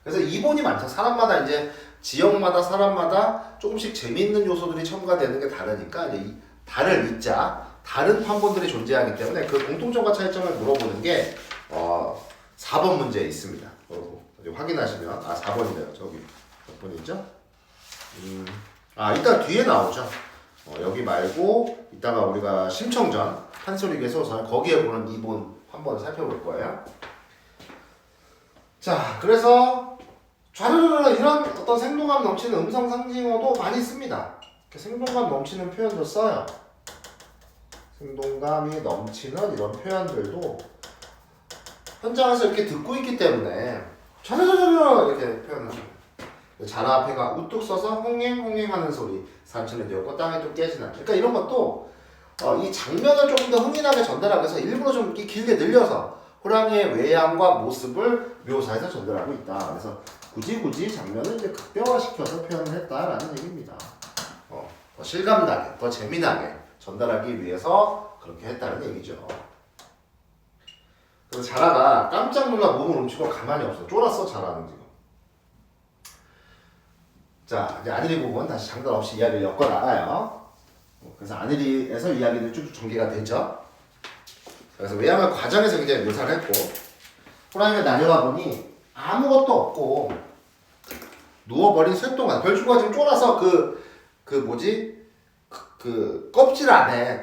Speaker 1: 그래서 이본이 많죠. 사람마다 이제 지역마다 사람마다 조금씩 재미있는 요소들이 첨가되는 게 다르니까 이제 다를 잊자 다른 판본들이 존재하기 때문에 그 공통점과 차이점을 물어보는 게 4번 문제에 있습니다. 확인하시면 4번이네요. 저기 몇 번이죠? 이따 뒤에 나오죠. 여기 말고 이따가 우리가 심청전 판소리계 소설 거기에 보는 2번 한번 살펴볼 거예요. 자, 그래서 좌르르르 이런 어떤 생동감 넘치는 음성 상징어도 많이 씁니다. 생동감 넘치는 표현도 써요. 생동감이 넘치는 이런 표현들도 현장에서 이렇게 듣고 있기 때문에 좌르르르 이렇게 표현합니다. 자라 앞에가 우뚝 서서 홍행홍행하는 소리 산천에 되었고 땅에 또 깨지나. 그러니까 이런 것도 이 장면을 조금 더 흥미나게 전달하기 위해서 일부러 좀 길게 늘려서 호랑이의 외양과 모습을 묘사해서 전달하고 있다. 그래서 굳이 장면을 이제 극대화시켜서 표현을 했다라는 얘기입니다. 더 실감나게, 더 재미나게 전달하기 위해서 그렇게 했다는 얘기죠. 그래서 자라가 깜짝 놀라 몸을 훔치고 가만히 없어. 쫄았어 자라는 지금. 자 이제 안일이 부분 다시 장단 없이 이야기를 엮어 나가요. 그래서 안일이에서 이야기들이 쭉쭉 전개가 되죠. 그래서 왜냐하면 과정에서 굉장히 묘사를 했고 호랑이가 날려가 보니 아무것도 없고 누워버린 쇠똥아 별주부가 지금 쫄아서 그 껍질 안에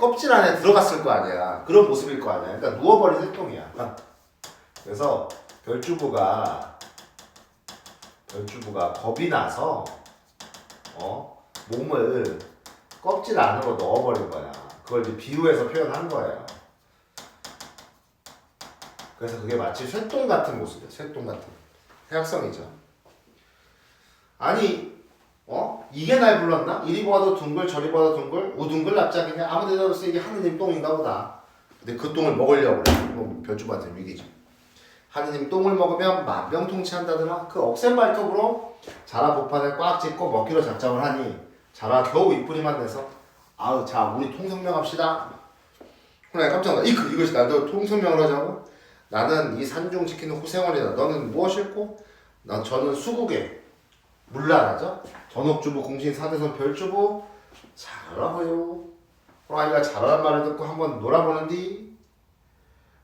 Speaker 1: 들어갔을 거 아니야. 그런 모습일 거 아니야. 그러니까 누워버린 쇠똥이야. 그래서 별주부가 겁이 나서 몸을 껍질 안으로 넣어버린 거야. 그걸 이제 비유해서 표현한 거예요. 그래서 그게 마치 쇠똥 같은 모습이야. 쇠똥 같은 해악성이죠. 아니 이게 날 불렀나? 이리 보아도 둥글 저리 보아도 둥글 우둥글 납작이냐 아무 데나 없어 이게 하느님 똥인가 보다. 근데 그 똥을 먹으려고 그래. 별주부한테 위기죠. 하느님 똥을 먹으면 만병통치한다더라. 그 억센 발톱으로 자라 복판을 꽉 짚고 먹기로 작정을 하니 자라 겨우 입꼬리만 내서 아우 자 우리 통성명합시다. 호랑이 깜짝 놀라. 이것이 나도 통성명을 하자고? 나는 이 산중 지키는 호생원이다. 너는 무엇일꼬? 저는 수국의 물나라죠. 전옥주부 공신 사대선 별주부 잘하고요. 호랑이가 잘하는 말을 듣고 한번 놀아보는디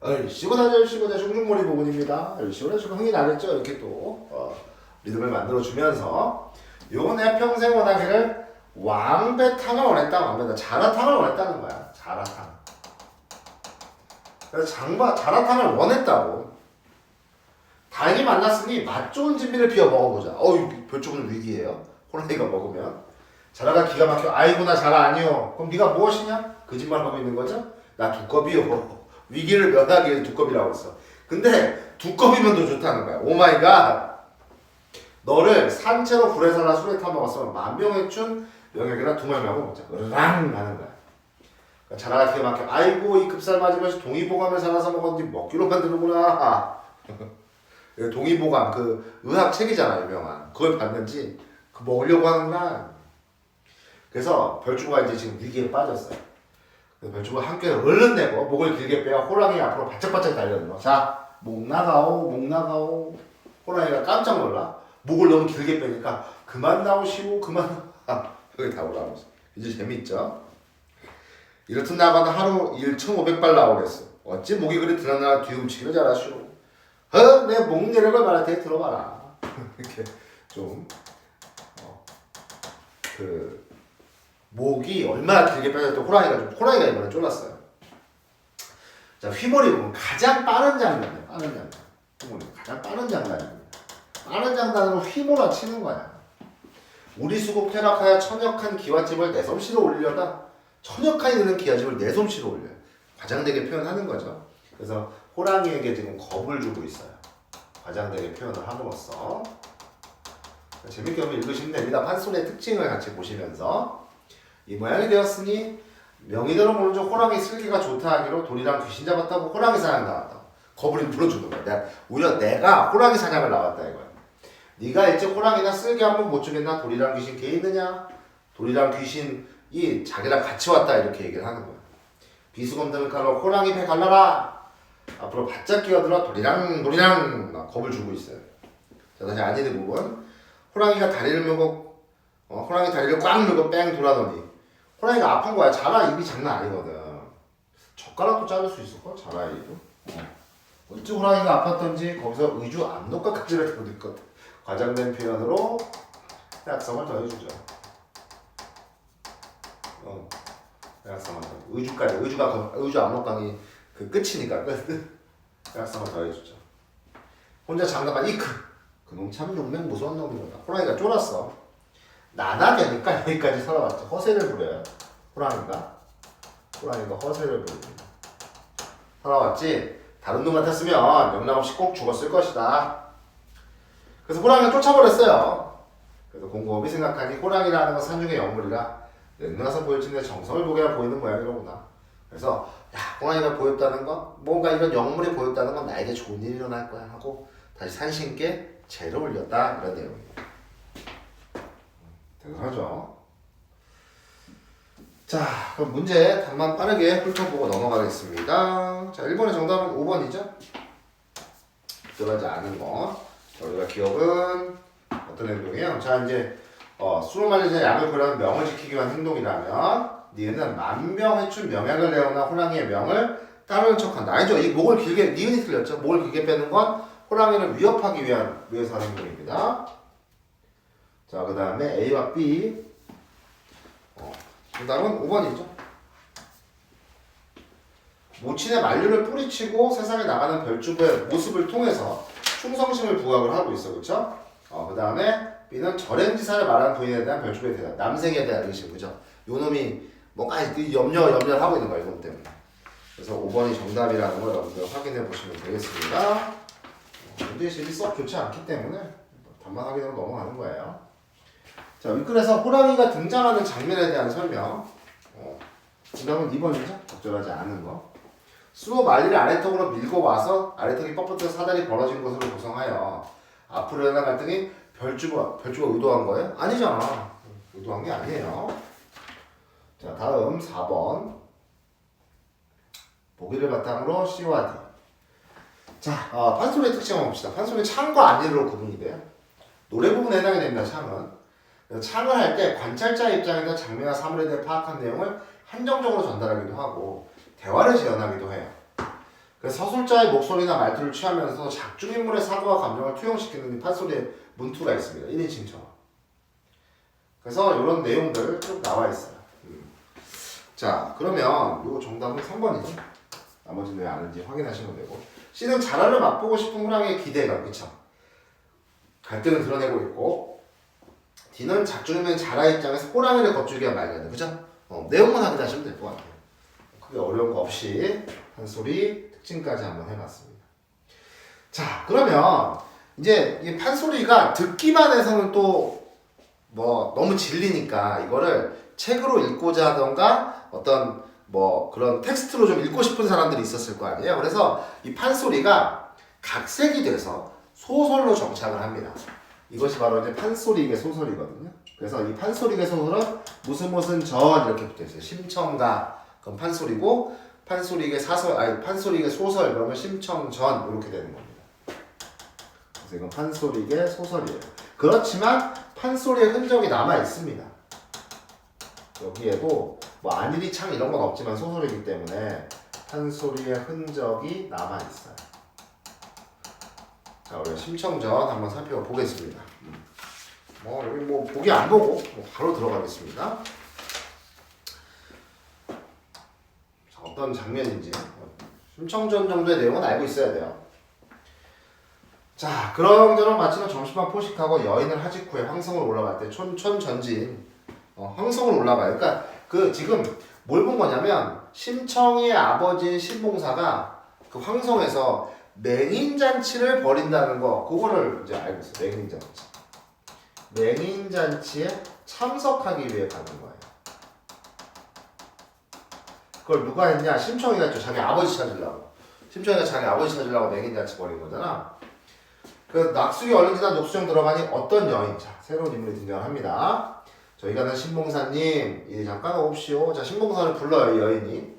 Speaker 1: 얼씨구다 숑숑머리 부분입니다. 얼씨구다 흥이 나겠죠. 이렇게 또 리듬을 만들어주면서 요번에 평생 원하기를 왕배탕을 원했다. 왕배탕 자라탕을 원했다는 거야. 자라탕. 그래서 자라탕을 원했다고. 다행히 만났으니 맛 좋은 진미를 비워 먹어보자. 별주부는 위기예요. 호랑이가 먹으면 자라가 기가 막혀. 아이고나 자라 아니요. 그럼 네가 무엇이냐? 거짓말하고 있는 거죠? 나 두꺼비요. 위기를 면하기 위해 두꺼비라고 했어. 근데 두꺼비면 더 좋다는 거야. 오마이갓. 너를 산채로 불에 살아 술에 타먹었으면 만병의춘 명예기나 두말명을 먹자. 으랑 하는 거야. 그러니까 자라가 기가 막혀. 아이고 이 급살 맞으면서 동의보감을 살아서 먹었는지 먹기로 만드는구나. 동의보감 그 의학 책이잖아 유명한. 그걸 봤는지 그 먹으려고 하는구나. 그래서 별주부가 이제 지금 위기에 빠졌어요. 그래서 별주부가 한 꾀를 얼른 내고 목을 길게 빼어 호랑이 앞으로 바짝바짝 달려들어. 자, 목 나가오. 호랑이가 깜짝 놀라. 목을 너무 길게 빼니까 그만 나오시오. 여기 다 올라오면서 이제 재밌죠? 이렇듯 나가다 하루 1,500발 나오겠어. 어찌 목이 그리 드러나 뒤움치기를 잘하시오. 내 목 내력을 말할 때 들어봐라. 이렇게 좀 목이 얼마나 길게 빼졌던 호랑이가 이번에 쫄았어요. 자, 휘몰이 보면 가장 빠른 장단이에요. 휘몰이 가장 빠른 장단입니다. 빠른 장단으로 휘몰아 치는 거야. 우리 수국 퇴락하여 천역한 기와집을 내 솜씨로 올리려다 천역하게 되는 기와집을 내 솜씨로 올려요. 과장되게 표현하는 거죠. 그래서 호랑이에게 지금 겁을 주고 있어요. 과장되게 표현을 함으로써. 재밌게 한번 읽으시면 됩니다. 판소리의 특징을 같이 보시면서 이 모양이 되었으니 명의대로 모르죠. 호랑이 슬기가 좋다 하기로 돌이랑 귀신 잡았다고 호랑이 사냥 나왔다. 겁을 물어주는 거야. 오히려 내가 호랑이 사냥을 나왔다 이거야. 네가 일찍 호랑이나 쓸개 한번 못 주겠나? 돌이랑 귀신 개 있느냐? 돌이랑 귀신이 자기랑 같이 왔다 이렇게 얘기를 하는 거야. 비수검 드는 칼로 호랑이 배 갈라라. 앞으로 바짝 끼어들어 도리랑 겁을 주고 있어요. 자, 다시 안일의 부분. 호랑이가 다리를 물고 호랑이 다리를 꽉 물고 뺑 돌아더니 호랑이가 아픈 거야. 자라 입이 장난 아니거든. 젓가락도 자를 수 있을걸? 자라 입도. 어찌 호랑이가 아팠던지 거기서 의주 압록각까지를 더듬 것 과장된 표현으로 해악성을 더해주죠. 해악성을 더 의주 압록강이 그 끝이니까 해악성을 더해주죠. 혼자 장담한 그놈 참 용맹 무서운 놈이구나. 호랑이가 쫄았어. 나나 되니까 여기까지 살아왔죠. 허세를 부려요. 호랑이가 허세를 부립니다. 살아왔지. 다른 놈 같았으면 영락없이 꼭 죽었을 것이다. 그래서 호랑이가 쫓아버렸어요. 그래서 곰곰이 생각하니 호랑이라는 건 산중의 영물이라 늙나서 보일지 내 정성을 보게야 보이는 모양이로구나. 그래서 호랑이가 보였다는 건 뭔가 이런 영물이 보였다는 건 나에게 좋은 일이 일어날 거야 하고 다시 산신께 재를 올렸다 이런 내용입니다. 대단하죠. 자, 그럼 문제 답만 빠르게 훑어보고 넘어가겠습니다. 자, 1번의 정답은 5번이죠? 들어가지 않은 거. 자, 우리가 기억은 어떤 행동이에요? 자, 이제 수로 말리자 약을 구하는 명을 지키기 위한 행동이라면 니은은 만병해충 명약을 내거나 호랑이의 명을 따르는 척한다. 아니죠? 이 목을 길게 니은이 틀렸죠? 목을 길게 빼는 건 호랑이를 위협하기 위해서 하는 행동입니다. 자, 그 다음에 A와 B. 정답은 5번이죠. 모친의 만류를 뿌리치고 세상에 나가는 별주부의 모습을 통해서 충성심을 부각을 하고 있어, 그렇죠? 그 다음에 B는 절행지사를 말하는 부인에 대한 별주부의 대답, 남생에 대한 의심, 그죠? 요 놈이 뭔가 염려를 하고 있는 거야, 이놈 때문에. 그래서 5번이 정답이라는 걸 여러분들 확인해 보시면 되겠습니다. 문제식이 썩 좋지 않기 때문에 답만 확인하고 넘어가는 거예요. 자, 윗글에서 호랑이가 등장하는 장면에 대한 설명. 정답은 2번이죠? 적절하지 않은 거. 수로 말리를 아래턱으로 밀고 와서 아래턱이 뻣뻣해서 사다리 벌어진 것으로 구성하여 앞으로 일어난 갈등이 별주가 의도한 거예요? 아니잖아. 의도한 게 아니에요. 자, 다음 4번. 보기를 바탕으로 C와 D. 자, 판소리의 특징을 봅시다. 판소리 창과 안일로 구분이 돼요. 노래 부분에 해당이 됩니다, 창은. 창을 할 때 관찰자의 입장에서 장면이나 사물에 대해 파악한 내용을 한정적으로 전달하기도 하고 대화를 재현하기도 해요. 그래서 서술자의 목소리나 말투를 취하면서 작중인물의 사고와 감정을 투영시키는 판소리의 문투가 있습니다. 1인칭처럼. 그래서 이런 내용들 쭉 나와 있어요. 자, 그러면 이 정답은 3번이죠. 나머지는 왜 아는지 확인하시면 되고. C는 자라를 맛보고 싶은 호랑이의 기대감, 그쵸? 갈등을 드러내고 있고. D는 작중인물인 자라의 입장에서 호랑이를 겁주기 위한 말이거든요, 그죠? 내용만 확인하시면 될 것 같아요. 크게 어려운 거 없이 판소리 특징까지 한번 해봤습니다. 자, 그러면 이제 이 판소리가 듣기만 해서는 또 뭐 너무 질리니까 이거를 책으로 읽고자 하던가 어떤 뭐 그런 텍스트로 좀 읽고 싶은 사람들이 있었을 거 아니에요. 그래서 이 판소리가 각색이 돼서 소설로 정착을 합니다. 이것이 바로 이제 판소리의 소설이거든요. 그래서 이 판소리의 소설은 무슨 전 이렇게 붙어있어요. 심청가 그럼 판소리고 판소리의 소설 그러면 심청전 이렇게 되는 겁니다. 그래서 이건 판소리의 소설이에요. 그렇지만 판소리의 흔적이 남아 있습니다. 여기에도 뭐 안일이 창 이런 건 없지만 소설이기 때문에 판소리의 흔적이 남아 있어요. 자, 우리가 심청전 한번 살펴보겠습니다. 여기 뭐 보기 안 보고 바로 들어가겠습니다. 자, 어떤 장면인지 심청전 정도의 내용은 알고 있어야 돼요. 자, 그런저런 마치는 점심만 포식하고 여인을 하직 후에 황성을 올라갈 때 촌전진 황성을 올라가요. 그러니까 그 지금 뭘 본 거냐면 심청이의 아버지인 신봉사가 그 황성에서 맹인잔치를 벌인다는 거 그거를 이제 알고 있어요. 맹인잔치. 맹인잔치에 참석하기 위해 가는 거예요. 그걸 누가 했냐? 심청이가 했죠. 자기 아버지 찾으려고. 심청이가 자기 아버지 찾으려고 맹인잔치 벌인 거잖아. 그 낙숙이 얼른 지나 녹수정 들어가니 어떤 여인, 자 새로운 인물이 등장합니다. 저희 가는 신봉사님, 이리 잠깐 오십시오. 자, 신봉사를 불러요, 이 여인이.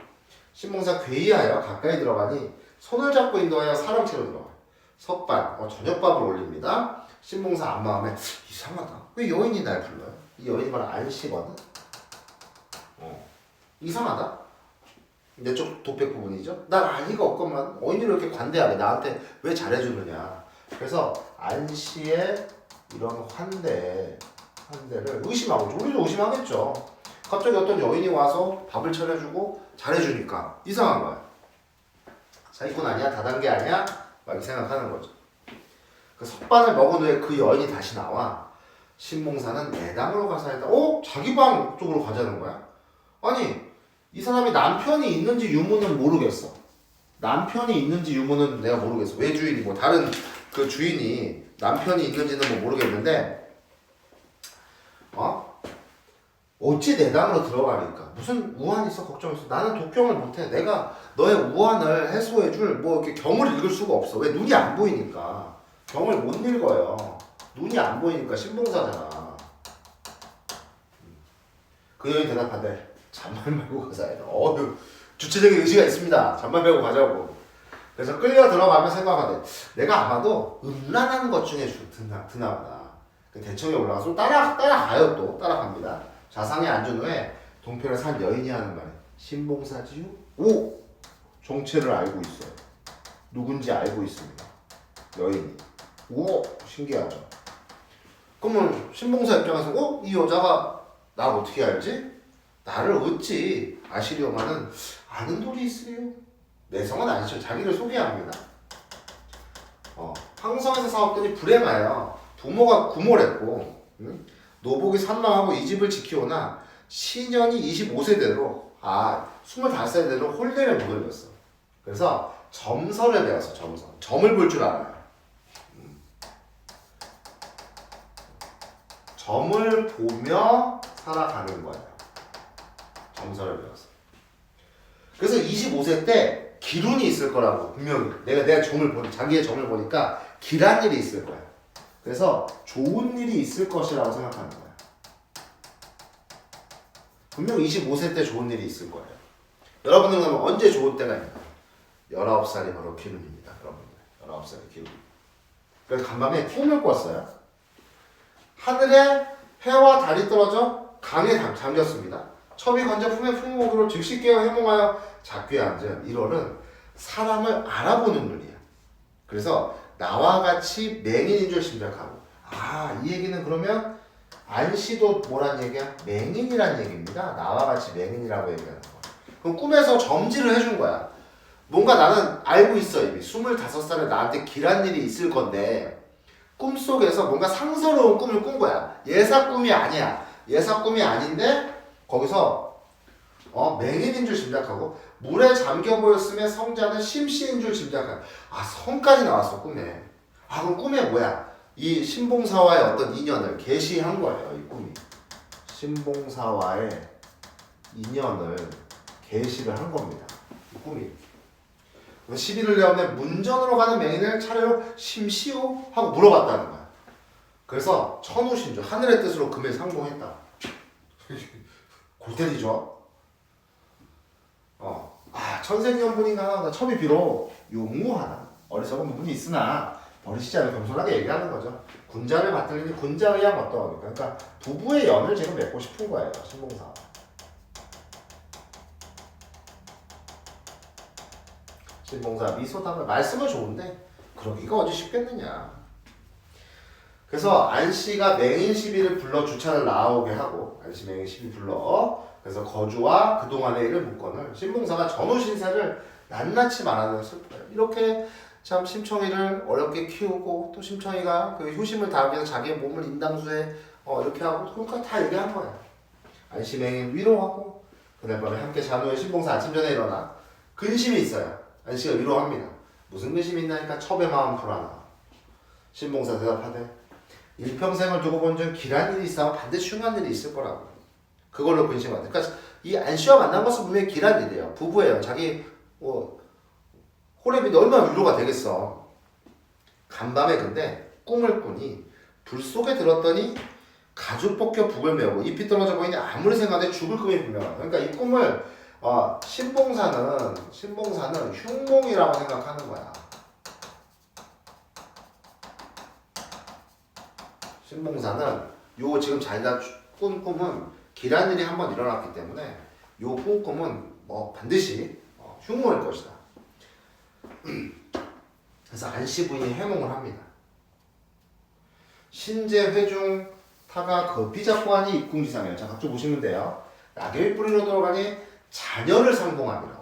Speaker 1: 신봉사 괴이하여 가까이 들어가니 손을 잡고 인도하여 사랑채로 들어가요. 석반, 저녁밥을 올립니다. 신봉사 앞마음에 이상하다. 왜 여인이 날 불러요? 이 여인이 바로 안씨거든. 이상하다. 내 쪽 독백 부분이죠. 난 알리가 없건만 어인들을 이렇게 관대하게 나한테 왜 잘해주느냐. 그래서 안씨의 이런 환대를 의심하고, 우리도 의심하겠죠. 갑자기 어떤 여인이 와서 밥을 차려주고 잘해주니까 이상한 거야. 사기꾼 아니야? 다단계 아니야? 막 이렇게 생각하는 거죠. 그 석반을 먹은 후에 그 여인이 다시 나와. 신봉사는 내당으로 가서 했다. 자기 방 쪽으로 가자는 거야? 아니, 이 사람이 남편이 있는지 유무는 모르겠어. 남편이 있는지 유무는 내가 모르겠어. 외주인이 뭐 다른 그 주인이 남편이 있는지는 뭐 모르겠는데 어찌 내당으로 들어가니까 무슨 우환이 있어 걱정했어. 나는 독경을 못해. 내가 너의 우환을 해소해줄 뭐 이렇게 경을 읽을 수가 없어. 왜? 눈이 안 보이니까 경을 못 읽어요. 눈이 안 보이니까 신봉사잖아. 그 여인 대답하되 잠만 말고 가자. 주체적인 의지가 있습니다. 잠만 말고 가자고. 그래서 끌려 들어가면 생각하네. 내가 아마도 음란한 것 중에 드나 보다. 대청에 올라가서 따라가요. 또 따라갑니다. 좌상에 앉은 후에 동편을 산 여인이 하는 말에 신봉사지요? 오! 정체를 알고 있어요. 누군지 알고 있습니다. 여인이. 오! 신기하죠. 그러면 신봉사 입장에서 이 여자가 나를 어떻게 알지? 나를 어찌 아시려마는 아는 돌이 있으요? 내성은 아니죠. 자기를 소개합니다. 황성에서 사업들이 불행하여 부모가 구몰했고 노복이 산망하고 이 집을 지키오나 시년이 25세대로 25세대로 홀대를 못 올렸어. 그래서 점서를 배웠어. 점을 볼 줄 알아요. 점을 보며 살아가는 거예요. 점서를 배웠어. 그래서 25세 때 기운이 있을 거라고 분명히 내가 자기의 점을 보니까 길한 일이 있을 거야. 그래서 좋은 일이 있을 것이라고 생각하는 거야. 분명 25세 때 좋은 일이 있을 거예요. 여러분들은 그러면 언제 좋은 때가 있나요? 19살이 바로 기운입니다. 여러분들 19살이 기운. 그래서 간밤에 꿈을 꿨어요. 하늘에 해와 달이 떨어져 강에 잠겼습니다. 첩이 건져 품에 풍목으로 즉시 깨어 해몽하여 작귀에 앉은 1월은 사람을 알아보는 눈이야. 그래서 나와 같이 맹인인 줄 짐작하고 이 얘기는 그러면 안씨도 뭐란 얘기야? 맹인이란 얘기입니다. 나와 같이 맹인이라고 얘기하는 거야. 그럼 꿈에서 점지를 해준 거야. 뭔가 나는 알고 있어 이미 25살에 나한테 길한 일이 있을 건데 꿈속에서 뭔가 상서로운 꿈을 꾼 거야. 예사 꿈이 아니야. 예사 꿈이 아닌데 거기서 맹인인 줄 짐작하고 물에 잠겨 보였으며 성자는 심씨인 줄 짐작하고 성까지 나왔어 꿈에. 그럼 꿈에 뭐야? 이 신봉사와의 어떤 인연을 계시한 거예요. 이 꿈이 신봉사와의 인연을 계시를 한 겁니다. 이 꿈이. 11일 내원에 문전으로 가는 맹인을 차례로 심시오? 하고 물어봤다는 거야. 그래서 천우신조 하늘의 뜻으로 금에 상봉했다. 골 때리죠. 천생연분인가 첩이 비록 용무하나 어리석은 부분이 있으나 버리시지 않을 겸손하게 얘기하는 거죠. 군자를 받들리니 군자의 양 어떠하니까. 그러니까 부부의 연을 지금 맺고 싶은 거예요. 신봉사. 신봉사 미소담을 말씀은 좋은데 그러기가 어디 쉽겠느냐. 그래서 안씨가 맹인 시비를 불러 주차를 나오게 하고 안씨 맹인 시비 불러 그래서 거주와 그동안의 일을 묻건을 신봉사가 전후 신세를 낱낱이 말하는 슬퍼요. 이렇게 참 심청이를 어렵게 키우고 또 심청이가 그 효심을 다하기 위해서 자기의 몸을 인당수에 이렇게 하고 그러니까 다 얘기한 거야. 안씨 맹인 위로하고 그날 밤에 함께 잔 후에 신봉사 아침 전에 일어나 근심이 있어요. 안씨가 위로합니다. 무슨 근심이 있나니까 첩의 마음 불안하. 신봉사 대답하되 일평생을 두고 본 중 길한 일이 있으면 반드시 흉한 일이 있을 거라고. 그걸로 근심한다. 그러니까 이 안씨와 만난 것은 분명히 길한 일이에요. 부부예요. 자기 호랩이 얼마나 위로가 되겠어. 간밤에 근데 꿈을 꾸니 불 속에 들었더니 가죽 벗겨 북을 메우고 잎이 떨어져 보이니 아무리 생각해도 죽을 꿈이 분명하다. 그러니까 이 꿈을 신봉사는 흉몽이라고 생각하는 거야. 신봉사는 요 지금 자기가 꾼 꿈은 길한 일이 한번 일어났기 때문에 요 꾼 꿈은 반드시 흉몽일 것이다. 그래서 안씨 부인이 해몽을 합니다. 신제 회중 타가 거피작관이 입궁지상이에요. 자, 각종 보시면 돼요. 낙엽이 뿌리로 들어가니 자녀를 상봉합니다.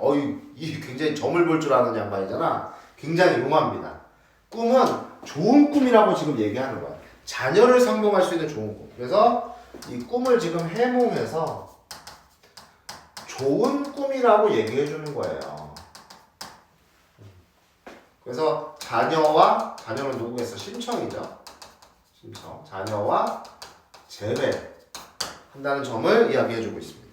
Speaker 1: 이 굉장히 점을 볼 줄 아는 양반이잖아. 굉장히 용합니다. 꿈은 좋은 꿈이라고 지금 얘기하는 거야. 자녀를 상봉할 수 있는 좋은 꿈. 그래서 이 꿈을 지금 해몽해서 좋은 꿈이라고 얘기해 주는 거예요. 그래서 자녀는 누구겠어? 심청이죠. 심청. 자녀와 재회한다는 점을 이야기해 주고 있습니다.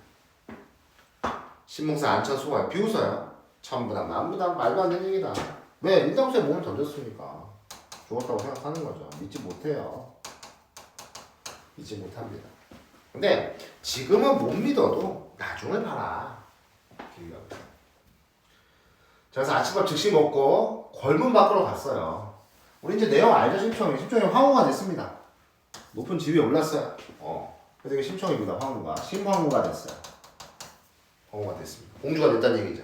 Speaker 1: 신봉사 안천 소가 비웃어요. 천부당 만부당 말도 안 되는 얘기다. 왜? 인당수에 몸을 던졌으니까 죽었다고 생각하는 거죠. 믿지 못해요. 믿지 못합니다. 근데 지금은 못 믿어도 나중을 봐라. 자, 그래서 아침밥 즉시 먹고 골문 밖으로 갔어요. 우리 이제 내용 알죠? 심청이 황후가 됐습니다. 높은 지위에 올랐어요. 그래서 이게 심청입니다. 황후가 심황후가 됐어요. 황후가 됐습니다. 공주가 됐다는 얘기죠.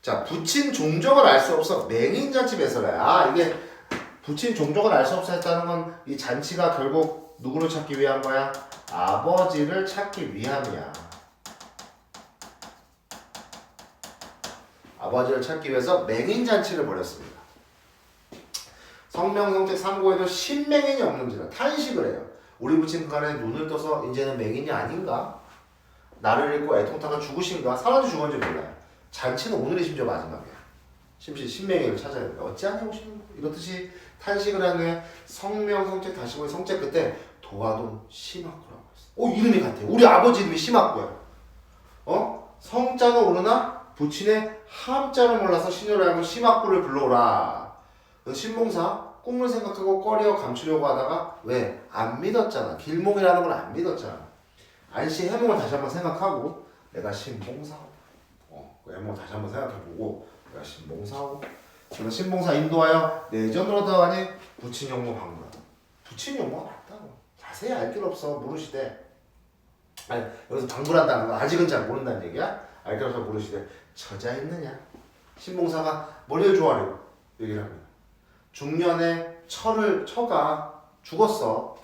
Speaker 1: 자, 부친 종족을 알 수 없어 맹인잔치 배설해. 이게 부친 종족을 알 수 없어 했다는 건 이 잔치가 결국 누구를 찾기 위한 거야? 아버지를 찾기 위함이야. 아버지를 찾기 위해서 맹인잔치를 벌였습니다. 성명성책 상고에도 신맹인이 없는지라 탄식을 해요. 우리 부친 그간에 눈을 떠서 이제는 맹인이 아닌가? 나를 잃고 애통타가 죽으신가? 살았는지 죽었는지 몰라요. 잔치는 오늘이 심지어 마지막이야. 심시 신맹인을 찾아야 된다. 어찌하냐 오시는 거? 이렇듯이 탄식을 한 후에 성명성책 다시 보니 성책 끝에 도화동 심학구라고 했어. 이름이 같아요. 우리 아버지 이름이 심학구야. 성자는 오르나 부친의 함자를 몰라서 신효를 하면 심학구를 불러오라. 신봉사 꿈을 생각하고 꺼려 감추려고 하다가 왜? 안 믿었잖아. 길몽이라는 걸 안 믿었잖아. 안씨 해몽을 다시 한번 생각하고 내가 신봉사하고 그 해몽을 다시 한번 생각해보고 내가 신봉사하고 그래서 신봉사 인도하여 내전으로 더하니 부친용모 방문하다. 부친용모가 맞다고. 자세히 알 길 없어. 모르시대. 아니 여기서 방불한다는 건 아직은 잘 모른다는 얘기야. 알 길 없어 모르시대. 처자 있느냐? 신봉사가 뭘 좋아하려고 얘기를 합니다. 중년에 처가 죽었어.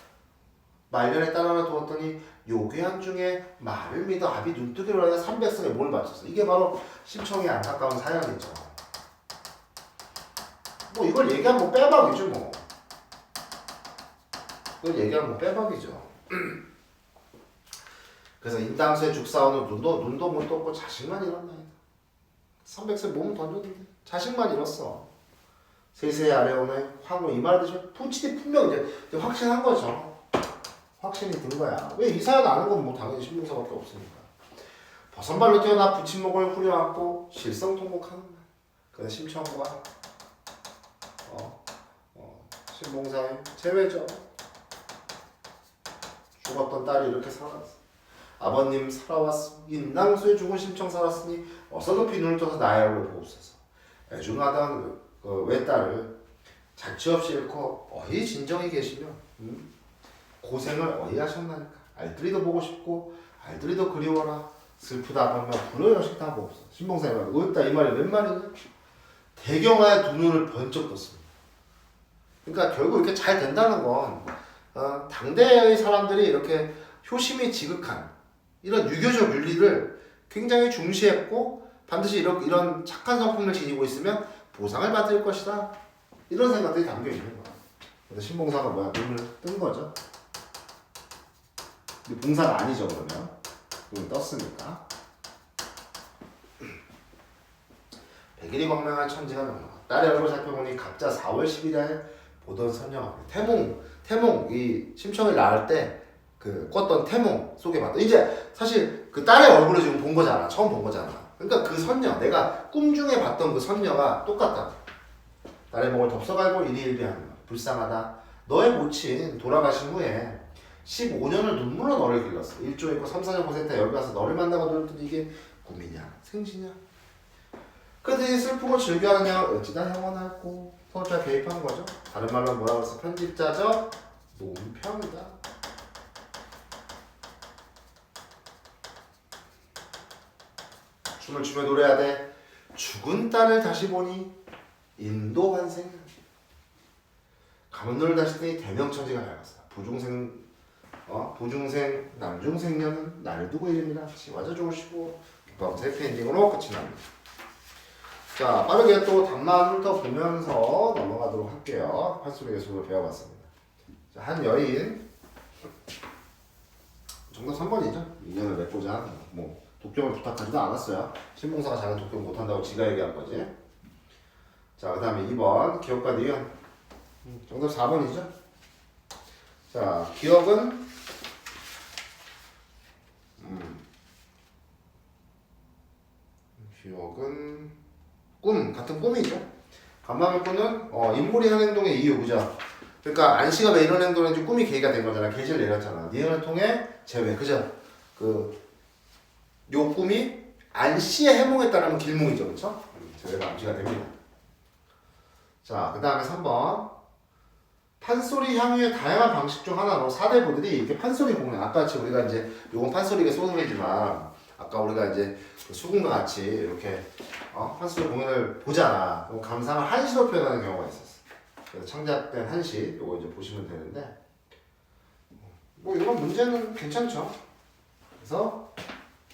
Speaker 1: 말년에 딸 하나 두었더니 요괴한 중에 말을 믿어 아비 눈뜨기로 하여 300승에 뭘 바쳤어. 이게 바로 심청의 안타까운 사연이죠. 이걸 얘기하면 뭐 빼박이죠 뭐. 이걸 얘기하면 뭐 빼박이죠. 그래서 인당수에 죽 싸우는 눈도 못 떴고 자식만 잃었나. 300세 몸을 던졌는데 자식만 잃었어. 세세 아래 오네 황후 이 말 듣죠. 부친이 분명 이제 확신한 거죠. 확신이 든 거야. 왜 이 사연 아는 건 뭐 당연히 신봉사밖에 없으니까. 버선발로 뛰어나 부친목을 후려안고 실성통곡하는 날. 그래서 심청과 신봉사의 재회죠. 죽었던 딸이 이렇게 살아났어. 아버님 살아왔어. 인당수에 죽은 심청 살았으니 어서 높이 눈을 떠서 나의 얼굴을 보옵소서. 애중하던 그 외딸을 자취 없이 잃고 어이 진정이 계시며 고생을 어이 하셨나니까. 알들이도 보고 싶고 알들이도 그리워라. 슬프다 하며 불효여식다 보옵소서. 신봉사의 말 의없다 이 말이 웬 말이냐? 대경하에 두 눈을 번쩍 떴습니다. 그러니까 결국 이렇게 잘 된다는 건 당대의 사람들이 이렇게 효심이 지극한 이런 유교적 윤리를 굉장히 중시했고 반드시 이런 착한 성품을 지니고 있으면 보상을 받을 것이다. 이런 생각들이 담겨 있는 거야. 그래서 신봉사가 뭐야? 눈을 뜬 거죠. 근데 봉사가 아니죠 그러면. 눈을 떴으니까. 백일이 광명한 천지가 명령하. 딸의 얼굴 살펴보니 각자 4월 10일에 보던 선녀가 태몽 이 심청을 낳을 때 그 꿨던 태몽 속에 봤다. 이제 사실 그 딸의 얼굴을 지금 본 거잖아. 처음 본 거잖아. 그러니까 그 선녀, 내가 꿈 중에 봤던 그 선녀가 똑같다. 딸의 목을 덥석알고 일희일비하는 거야. 불쌍하다. 너의 모친 돌아가신 후에 15년을 눈물로 너를 길렀어. 일조 있고 3, 4년 고생했다 여기 가서 너를 만나고 놀더니 이게 꿈이냐 생시냐. 그들이 슬프고 즐겨하느냐 어찌다 영원할고. 서울자 개입한 거죠. 다른 말로 뭐라고 해서 편집자죠. 논평이다. 춤을 추며 노래해야 돼. 죽은 딸을 다시 보니 인도 환생. 감은 눈을 다시 뜨니 대명천지가 밝았어. 부중생 남중생녀는 나를 두고 이름이라 지화자 좋으시고 기뻐하면서 해피엔딩으로 끝이 납니다. 자, 빠르게 또 답만 훑어보면서 넘어가도록 할게요. 판소리 예술을 배워봤습니다. 자, 한 여인 정답 3번이죠. 인연을 맺고자 뭐 독경을 부탁하지도 않았어요. 신봉사가 자기는 독경 못한다고 지가 얘기한 거지. 자, 그 다음에 2번 기억과 니은. 정답 4번이죠. 자, 기억은 꿈, 같은 꿈이죠. 간밤의 꿈은 인물이 한 행동의 이유, 그죠? 그러니까 안씨가 왜 이런 행동을 했는지 꿈이 계기가 된 거잖아. 계시를 내렸잖아. 니은을 통해 제외. 그죠? 요 꿈이 안씨의 해몽에 따르면 길몽이죠. 그쵸? 제외가 암시가 됩니다. 자, 그 다음에 3번. 판소리 향유의 다양한 방식 중 하나로 사대부들이 이렇게 판소리 공연, 아까 같이 우리가 이제 요건 판소리가 소설이지만 아까 우리가 이제 수군과 같이 이렇게 판소리 공연을 보잖아. 그럼 감상을 한시로 표현하는 경우가 있었어. 그래서 창작된 한시 요거 이제 보시면 되는데 뭐 이런 문제는 괜찮죠. 그래서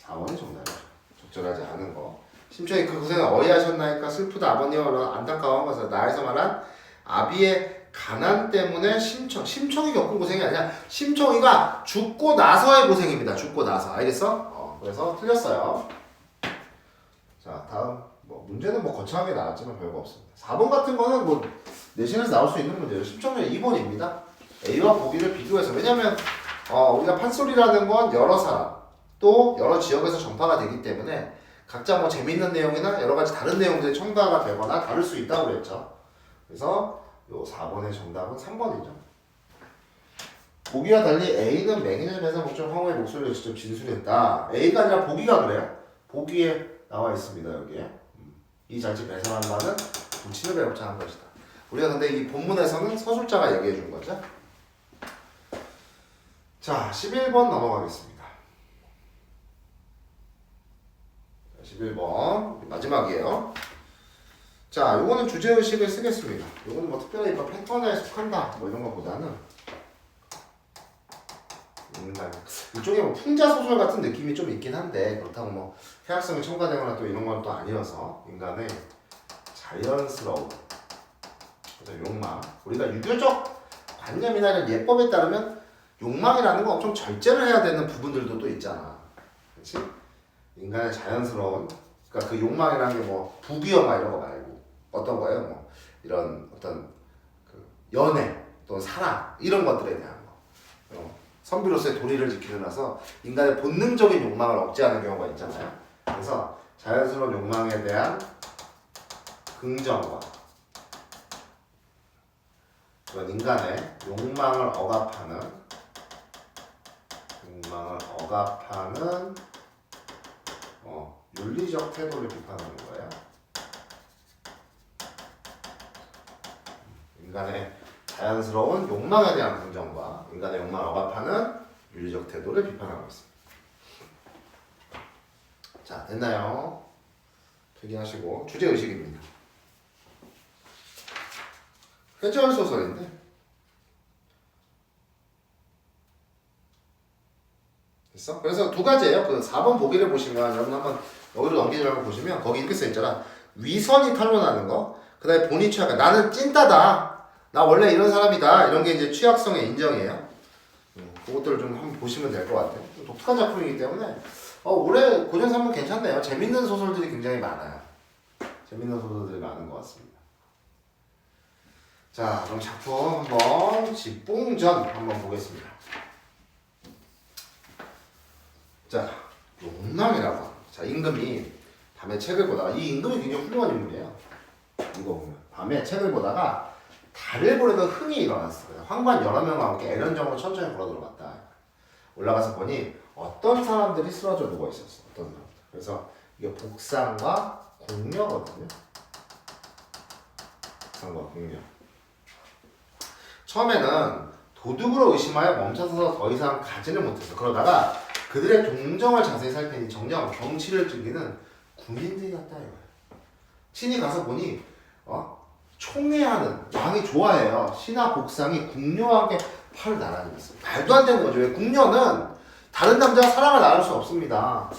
Speaker 1: 4번이 정답이죠. 적절하지 않은 거. 심청이 그 고생을 어이하셨나이까 슬프다 아버님과 안타까워한 것을 나에서 말한 아비의 가난 때문에 심청이 겪은 고생이 아니라 심청이가 죽고 나서의 고생입니다. 죽고 나서. 알겠어? 그래서 틀렸어요. 자, 다음 뭐 문제는 뭐 거창하게 나왔지만 별거 없습니다. 4번 같은 거는 뭐 내신에서 나올 수 있는 문제예요. 심청은 2번입니다. A와 보기를 비교해서. 왜냐면 우리가 판소리라는 건 여러 사람 또 여러 지역에서 전파가 되기 때문에 각자 뭐 재밌는 내용이나 여러 가지 다른 내용들이 첨가가 되거나 다를 수 있다고 그랬죠. 그래서 요 4번의 정답은 3번이죠. 보기와 달리 A는 맹인의 배상 목적 황후의 목소리를 직접 진술했다. A가 아니라 보기가 그래요. 보기에 나와 있습니다. 여기에. 이 자체 배상한 바는 부친을 배우자 한 것이다. 우리가 근데 이 본문에서는 서술자가 얘기해 준 거죠. 자, 11번 넘어가겠습니다. 11번 마지막이에요. 자, 요거는 주제의식을 쓰겠습니다. 요거는 뭐 특별히 뭐 패턴에 속한다 뭐 이런 것보다는 이쪽에 뭐 풍자소설 같은 느낌이 좀 있긴 한데 그렇다고 뭐 해학성이 첨가되거나 또 이런 건 또 아니어서 인간의 자연스러운 욕망, 우리가 유교적 관념이나 이런 예법에 따르면 욕망이라는 건 엄청 절제를 해야 되는 부분들도 또 있잖아. 그렇지? 인간의 자연스러운, 그러니까 그 욕망이라는 게 뭐 부귀영화 이런 거 말고 어떤 거예요? 뭐 이런 어떤 그 연애 또는 사랑 이런 것들에 대한 거. 선비로서의 도리를 지키려서 인간의 본능적인 욕망을 억제하는 경우가 있잖아요. 그래서 자연스러운 욕망에 대한 긍정과 그런 인간의 욕망을 억압하는 윤리적 태도를 비판하는 거예요. 인간의 자연스러운 욕망에 대한 긍정과 인간의 욕망을 억압하는 윤리적 태도를 비판하고 있습니다. 자, 됐나요? 필기하시고 주제의식입니다. 회절 소설인데 됐어? 그래서 두 가지예요. 그 4번 보기를 보시면 여러분 한번 여기로 넘기지 말고 보시면 거기 이렇게 써있잖아. 위선이 탄론하는 거, 그 다음에 본인 취약, 나는 찐따다, 나 원래 이런 사람이다, 이런 게 이제 취약성의 인정이에요. 그것들을 좀 한번 보시면 될 것 같아요. 독특한 작품이기 때문에 올해 고전 3문 괜찮네요. 재밌는 소설들이 굉장히 많아요. 재밌는 소설들이 많은 것 같습니다. 자, 그럼 작품 한번 집봉전 한번 보겠습니다. 자, 욕망이라고 합니다. 자, 임금이 밤에 책을 보다가, 이 임금이 굉장히 훌륭한 인물이에요. 이거 보면 밤에 책을 보다가 달을 보려던 흥이 일어났어요. 황관 여러 명과 함께 애련정으로 천천히 걸어 들어갔다. 올라가서 보니 어떤 사람들이 쓰러져 누워 있었어. 어떤 사람들. 그래서 이게 복상과 궁녀거든요. 복상과 궁녀. 처음에는 도둑으로 의심하여 멈춰서서 더 이상 가지를 못해서 그러다가 그들의 동정을 자세히 살피니 정녕 경치를 즐기는 군인들이었다 이거예요. 친히 가서 보니 총애하는 왕이 좋아해요. 신하 복상이 궁녀와 함께 팔을 나란히 있어요. 말도 안 되는 거죠. 왜? 궁녀는 다른 남자와 사랑을 나눌 수 없습니다.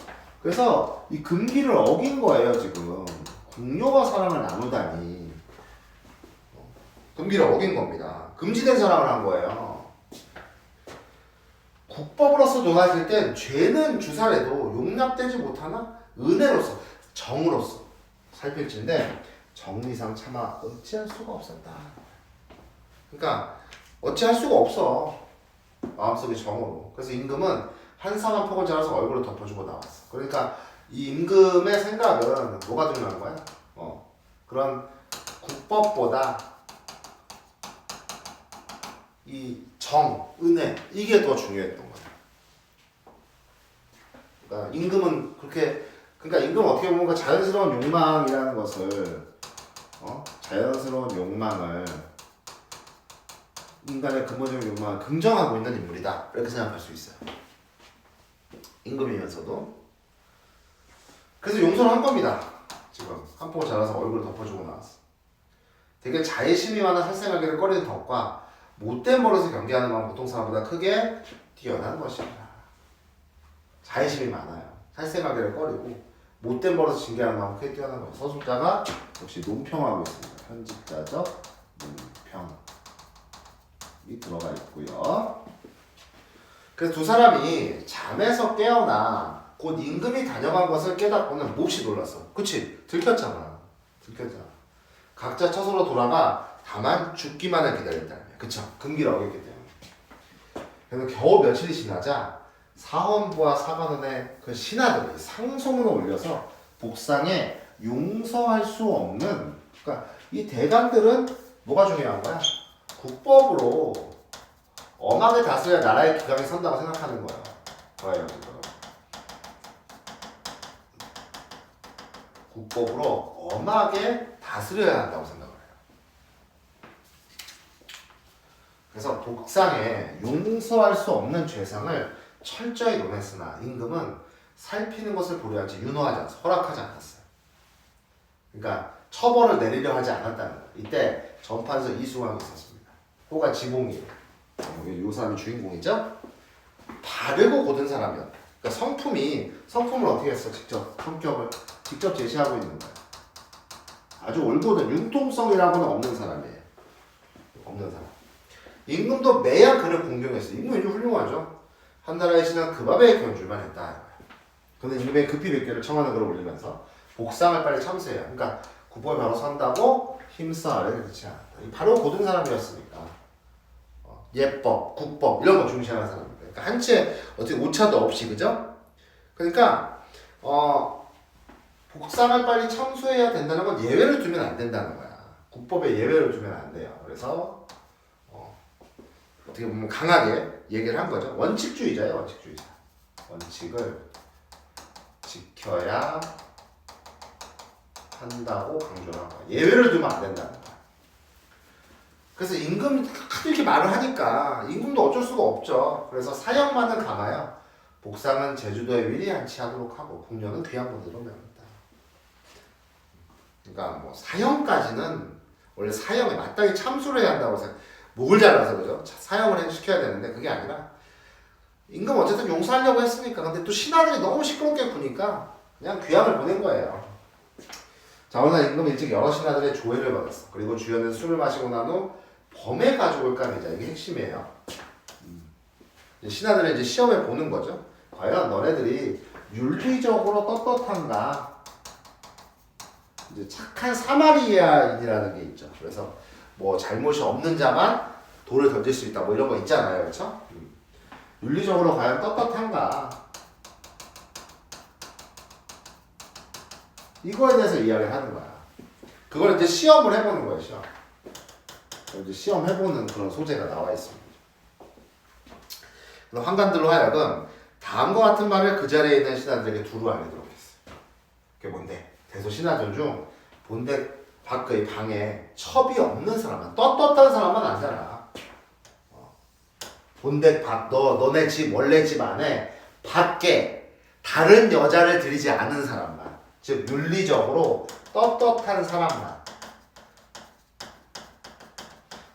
Speaker 1: 그래서 이 금기를 어긴 거예요 지금. 궁녀와 사랑을 나누다니 금기를 어긴 겁니다. 금지된 사랑을 한 거예요. 국법으로서 논하실 땐 죄는 주살해도 용납되지 못하나 은혜로서 정으로서 살필지인데 정리상 차마 어찌할 수가 없었다. 그러니까 어찌할 수가 없어. 마음속의 정으로. 그래서 임금은 한산한 폭을 잘라서 얼굴을 덮어주고 나왔어. 그러니까 이 임금의 생각은 뭐가 중요한 거야? 그런 국법보다 이 은혜 이게 더 중요했던 거예요. 그러니까 임금은 그러니까 임금은 어떻게 보면 그 자연스러운 욕망이라는 것을 자연스러운 욕망을 인간의 근본적인 욕망을 긍정하고 있는 인물이다 이렇게 생각할 수 있어요. 임금이면서도 그래서 용서를 한 겁니다. 지금 한포 잘라서 얼굴을 덮어주고 나왔어. 되게 자의심이 많아 살생하기를 꺼리는 덕과 못된 버릇을 경계하는 마음 보통 사람보다 크게 뛰어난 것입니다. 자의심이 많아요. 살생하기를 꺼리고 못된 버릇을 징계하는 마음 크게 뛰어난 거예요. 서술자가 역시 논평하고 있습니다. 편집자적 논평이 들어가 있고요. 그래서 두 사람이 잠에서 깨어나 곧 임금이 다녀간 것을 깨닫고는 몹시 놀랐어. 그치? 들켰잖아. 각자 처소로 돌아가 다만 죽기만을 기다렸다는 거야. 그쵸? 금기를 어겼기 때문에. 그래서 겨우 며칠이 지나자 사헌부와 사관원의 그 신하들이 상소문을 올려서 복상에 용서할 수 없는, 그러니까 이 대관들은 뭐가 중요한 거야? 국법으로 엄하게 다스려야 나라의 기강이 선다고 생각하는 거야. 뭐예요 지금? 국법으로 엄하게 다스려야 한다고 생각을 해요. 그래서 복상에 용서할 수 없는 죄상을 철저히 논했으나 임금은 살피는 것을 보려하지 윤호하지 않았어요. 허락하지 않았어요. 그러니까 처벌을 내리려 하지 않았다는 거예요. 이때 전판서 이수왕이 있었습니다. 호가 지봉이에요. 요 사람이 주인공이죠. 바르고 고든 사람이었다. 그러니까 성품을 어떻게 했어? 성격을 직접 제시하고 있는 거예요. 아주 올고든 융통성이라고는 없는 사람이에요. 없는 사람. 임금도 매야 그를 공경했어요. 임금이 훌륭하죠. 한나라의 신하 그밥에 견줄만 했다. 근데 임금이 급히 백개를 청하는 글을 올리면서 복상을 빨리 참수해요. 그러니까 국법에 바로 선다고 힘싸아래 그렇지 않았다. 바로 고든 사람이었으니까 예법, 국법 이런 거 중시하는 사람입니다. 그러니까 한치의 어떻게 오차도 없이 그죠? 그러니까 복상을 빨리 참수해야 된다는 건 예외를 두면 안 된다는 거야. 국법에 예외를 두면 안 돼요. 그래서 어떻게 보면 강하게 얘기를 한 거죠. 원칙주의자예요, 원칙주의자. 원칙을 지켜야 한다고 강조를 한 거야. 예외를 두면 안 된다는 거야. 그래서 임금이 이렇게 말을 하니까 임금도 어쩔 수가 없죠. 그래서 사형만은 감아요. 복상은 제주도에 위리한치 하도록 하고 궁녀는 귀양분으로 명했다. 그러니까 뭐 사형까지는 원래 사형에 마땅히 참수를 해야 한다고 생각. 목을 잘라서 그죠? 사형을 시켜야 되는데 그게 아니라 임금 어쨌든 용서하려고 했으니까. 근데 또 신하들이 너무 시끄럽게 구니까 그냥 귀양을 보낸 거예요. 자, 어느 날 임금은 일찍 여러 신하들의 조회를 받았어. 그리고 주연은 술을 마시고 난 후 범의 가족을 까내자. 이게 핵심이에요. 신하들은 이제 시험해 보는 거죠. 과연 너네들이 윤리적으로 떳떳한가? 이제 착한 사마리아인이라는 게 있죠. 그래서 뭐 잘못이 없는 자만 돌을 던질 수 있다. 뭐 이런 거 있잖아요. 그렇죠? 윤리적으로 과연 떳떳한가? 이거에 대해서 이야기를 하는 거야. 그걸 이제 시험을 해보는 거예요. 이제 시험해보는 그런 소재가 나와 있습니다. 그래서 환관들로 하여금 다음과 같은 말을 그 자리에 있는 신하들에게 두루 알리도록 했어요. 그게 뭔데? 대소 신하들 중 본댁 밖의 방에 첩이 없는 사람은, 떳떳한 사람은 아니잖아. 본댁 밖, 너네 집, 원래 집 안에 밖에 다른 여자를 들이지 않은 사람만, 즉 윤리적으로 떳떳한 사람만.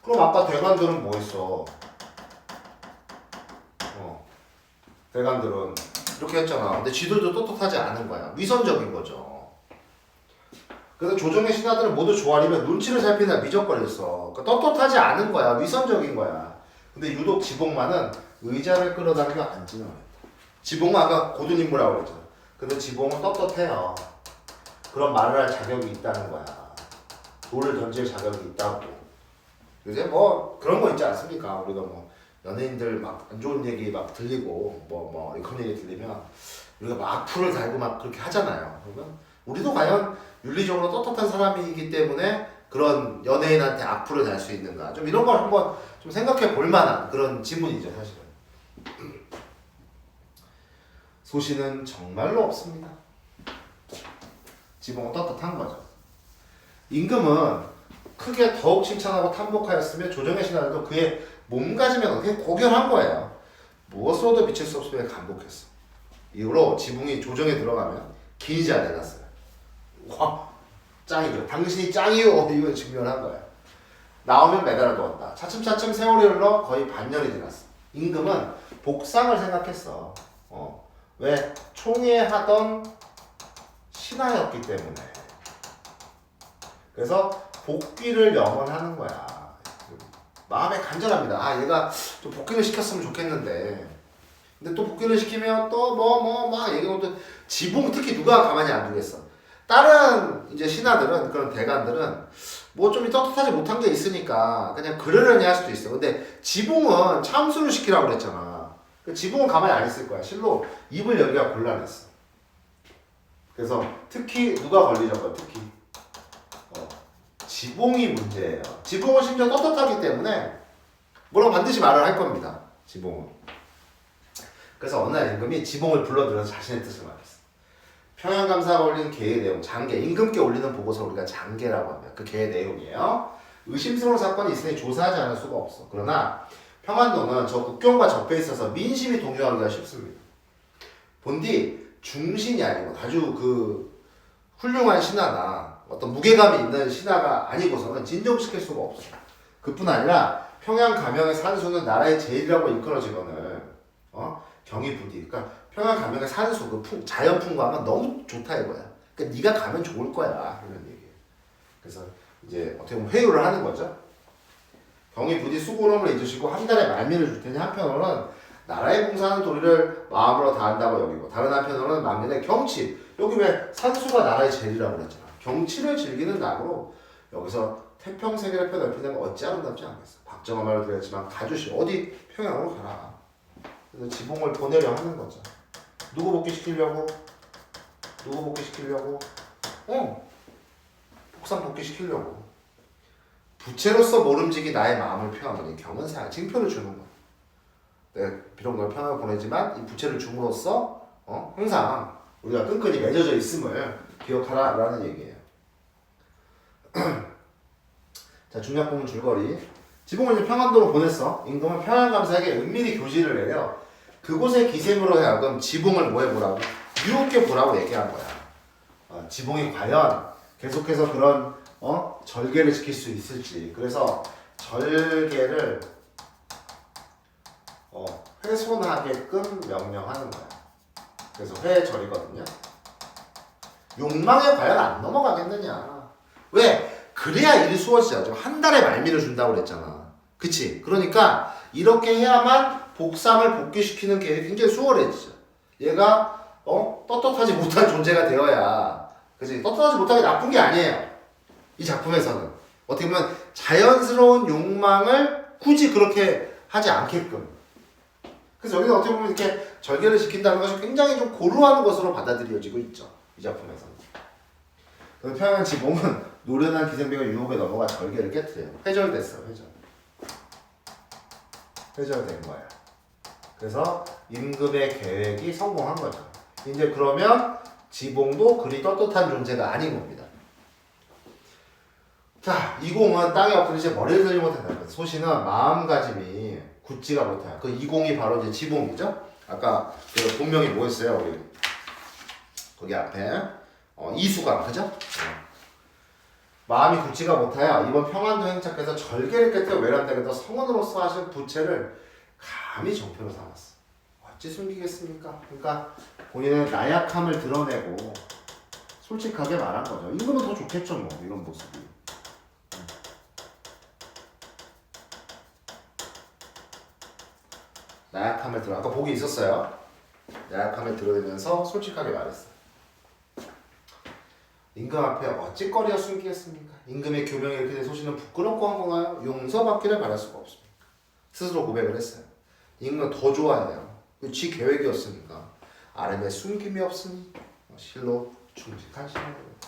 Speaker 1: 그럼 아까 대관들은 뭐 했어? 대관들은 이렇게 했잖아. 근데 지들도 떳떳하지 않은 거야. 위선적인 거죠. 그래서 조정의 신하들은 모두 조아리면 눈치를 살피느라 미적거렸어. 그러니까 떳떳하지 않은 거야. 위선적인 거야. 근데 유독 지봉만은 의자를 끌어당겨 앉지는 않았다. 지봉은 아까 고든 인물이라고 그랬잖아. 근데 지봉은 떳떳해요. 그런 말을 할 자격이 있다는 거야. 돌을 던질 자격이 있다고. 요새 뭐 그런 거 있지 않습니까? 우리가 뭐 연예인들 막 안 좋은 얘기 막 들리고 뭐 이런 얘기 들리면 우리가 막 악플을 달고 막 그렇게 하잖아요. 그러면 우리도 과연 윤리적으로 떳떳한 사람이기 때문에 그런 연예인한테 악플을 달 수 있는가? 좀 이런 걸 한번 좀 생각해 볼 만한 그런 지문이죠, 사실은. 소신은 정말로 없습니다. 지붕은 떳떳한 거죠. 임금은 크게 더욱 칭찬하고 탐복하였으며 조정의 신하들도 그의 몸가짐에 그게 고결한 거예요. 무엇으로도 비칠 수 없으며 감복했어. 이후로 지붕이 조정에 들어가면 기이자 내놨어요. 와, 짱이죠. 당신이 짱이요. 이걸 증명한 거야. 나오면 메달을 두었다. 차츰차츰 세월이 흘러 거의 반년이 지났어. 임금은 복상을 생각했어. 왜? 총애하던 신하였기 때문에. 그래서 복귀를 염원하는 거야. 마음에 간절합니다. 아, 얘가 좀 복귀를 시켰으면 좋겠는데. 근데 또 복귀를 시키면 또 막 얘기하고 또 지붕 특히 누가 가만히 안 두겠어. 다른 이제 신하들은 그런 대관들은 뭐 좀 떳떳하지 못한 게 있으니까 그냥 그러려니 할 수도 있어. 근데 지붕은 참수를 시키라고 그랬잖아. 지붕은 가만히 안 있을 거야. 실로 입을 열기가 곤란했어. 그래서 특히 누가 걸리죠? 특히 지붕이 문제예요. 지붕은 심지어 떳떳하기 때문에 뭐라고 반드시 말을 할 겁니다. 지붕은. 그래서 어느 날 임금이 지붕을 불러들여서 자신의 뜻을 말했어. 평양감사가 올린 계의 내용, 장계, 임금께 올리는 보고서를 우리가 장계라고 합니다. 그 계의 내용이에요. 의심스러운 사건이 있으니 조사하지 않을 수가 없어. 그러나 평안도는 저 국경과 접해 있어서 민심이 동요하기가 쉽습니다. 본디 중신이 아니고 아주 그 훌륭한 신하나 어떤 무게감이 있는 신하가 아니고서는 진정시킬 수가 없어. 그뿐 아니라 평양 가명의 산수는 나라의 제일이라고 일컬어지거늘 경이 부디. 그러니까 평양 가명의 산수 그 자연 풍광은 너무 좋다 이거야. 그러니까 네가 가면 좋을 거야 이런 얘기예요. 그래서 이제 어떻게 보면 회유를 하는 거죠. 경이 부디 수고로움을 잊으시고 한 달에 말미를 줄 테니 한편으로는 나라에 봉사하는 도리를 마음으로 다한다고 여기고 다른 한편으로는 막년에 경치. 여기 왜 산수가 나라의 제일이라고 그랬잖아. 경치를 즐기는 낙으로 여기서 태평세계를 펴넓히는 건 어찌 아름답지 않겠어. 박정화 말을 드렸지만 가주시 어디 평양으로 가라. 그래서 지붕을 보내려 하는 거죠. 누구 복귀시키려고? 누구 복귀시키려고? 복상 복귀시키려고. 부채로서 모름지기 나의 마음을 표하노니 경은 사 징표를 주는 거야. 내가 비록 널 평양을 보내지만 이 부채를 줌으로써 항상 우리가 끈끈이 맺어져 있음을 기억하라라는 얘기예요. 자, 중략 부분 줄거리. 지붕을 이제 평안도로 보냈어. 임금은 평양감사에게 은밀히 교지를 내려 그곳의 기생으로 하여금 지붕을 뭐 해보라고? 유혹해 보라고 얘기한 거야. 지붕이 과연 계속해서 그런 절개를 지킬 수 있을지. 그래서 절개를 훼손하게끔 명령하는 거야. 그래서 회절이거든요. 욕망에 과연 안 넘어가겠느냐. 왜? 그래야 일이 수월해지죠. 한 달에 말미를 준다고 그랬잖아. 그치? 그러니까 이렇게 해야만 복상을 복귀시키는 계획이 굉장히 수월해지죠. 얘가 떳떳하지 못한 존재가 되어야. 그치? 떳떳하지 못한 게 나쁜 게 아니에요. 이 작품에서는. 어떻게 보면 자연스러운 욕망을 굳이 그렇게 하지 않게끔. 그래서 여기서 어떻게 보면 이렇게 절개를 시킨다는 것이 굉장히 좀 고루한 것으로 받아들여지고 있죠. 이 작품에서는. 그래서 평양 지붕은 노련한 기생병의 유혹에 넘어가 절개를 깨뜨려요. 회절됐어, 회절. 회절된 거야. 그래서 임금의 계획이 성공한 거죠. 이제 그러면 지붕도 그리 떳떳한 존재가 아닌 겁니다. 자, 이공은 땅에 엎드려 이제 머리를 들지 못한다는 거예요. 소신은 마음가짐이 굳지가 못해요. 그 이공이 바로 이제 지붕이죠. 아까 그 본명이 뭐였어요? 우리 거기 앞에 이수강, 그죠? 마음이 굳지가 못하여 이번 평안도 행차께서 절개를 깨뜨려 외람되게도 성원으로서 하신 부채를 감히 정표로 삼았어. 어찌 숨기겠습니까? 그러니까 본인의 나약함을 드러내고 솔직하게 말한 거죠. 임금은 더 좋겠죠, 뭐 이런 모습이. 나약함을 드러. 아까 복이 있었어요. 나약함을 드러내면서 솔직하게 말했어. 임금 앞에 어찌거리어 숨기겠습니까? 임금의 교명이 이렇게 된 소신은 부끄럽고 황공하여 용서받기를 바랄 수가 없습니다. 스스로 고백을 했어요. 임금은 더 좋아해요. 지 계획이었으니까. 아름에 숨김이 없으니 실로 충직한 신하입니다.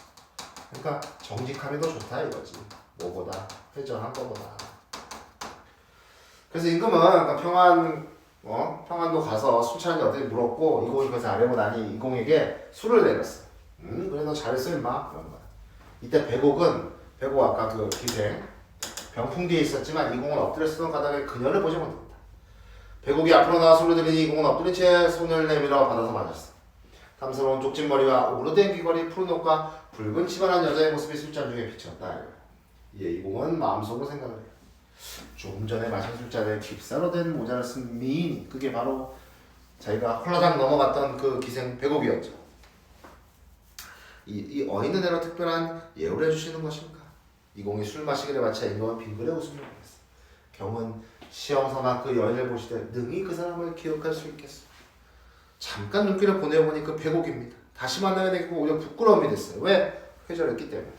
Speaker 1: 그러니까 정직함이 더 좋다 이거지. 뭐보다? 회전한 거보다. 그래서 임금은 그러니까 평안도 가서 술 취한지 어떻게 물었고 이공이 그래서 아뢰고 나니 이공에게 술을 내렸어. 그래 너 잘했어 임마. 그런 거야. 이때 백옥 아까 그 기생 병풍 뒤에 있었지만 이공은 엎드려 쓰던 가닥에 그녀를 보지 못했다. 백옥이 앞으로 나와 술을 들이니 이공은 엎드린 채 손을 내밀어 받아서 맞았어. 탐스러운 쪽진머리와 오르된 귀걸이, 푸른 옷과 붉은 치마한 여자의 모습이 술잔중에 비쳤다. 예, 이공은 마음속으로 생각을 해요. 조금 전에 마신 술잔에 깁사로 된 모자를 쓴 미인이 그게 바로 자기가 홀라당 넘어갔던 그 기생 백옥이었죠. 이 어인 은혜로 특별한 예우를 해주시는 것인가? 이공이 술 마시기를 마쳐 임금은 빙그레 웃음을 보냈어. 경은 시험삼아 그 여인을 보시되 능히 그 사람을 기억할 수 있겠어. 잠깐 눈길을 보내보니 그 백옥입니다. 다시 만나게 되고 오히려 부끄러움이 됐어요. 왜? 회절했기 때문에.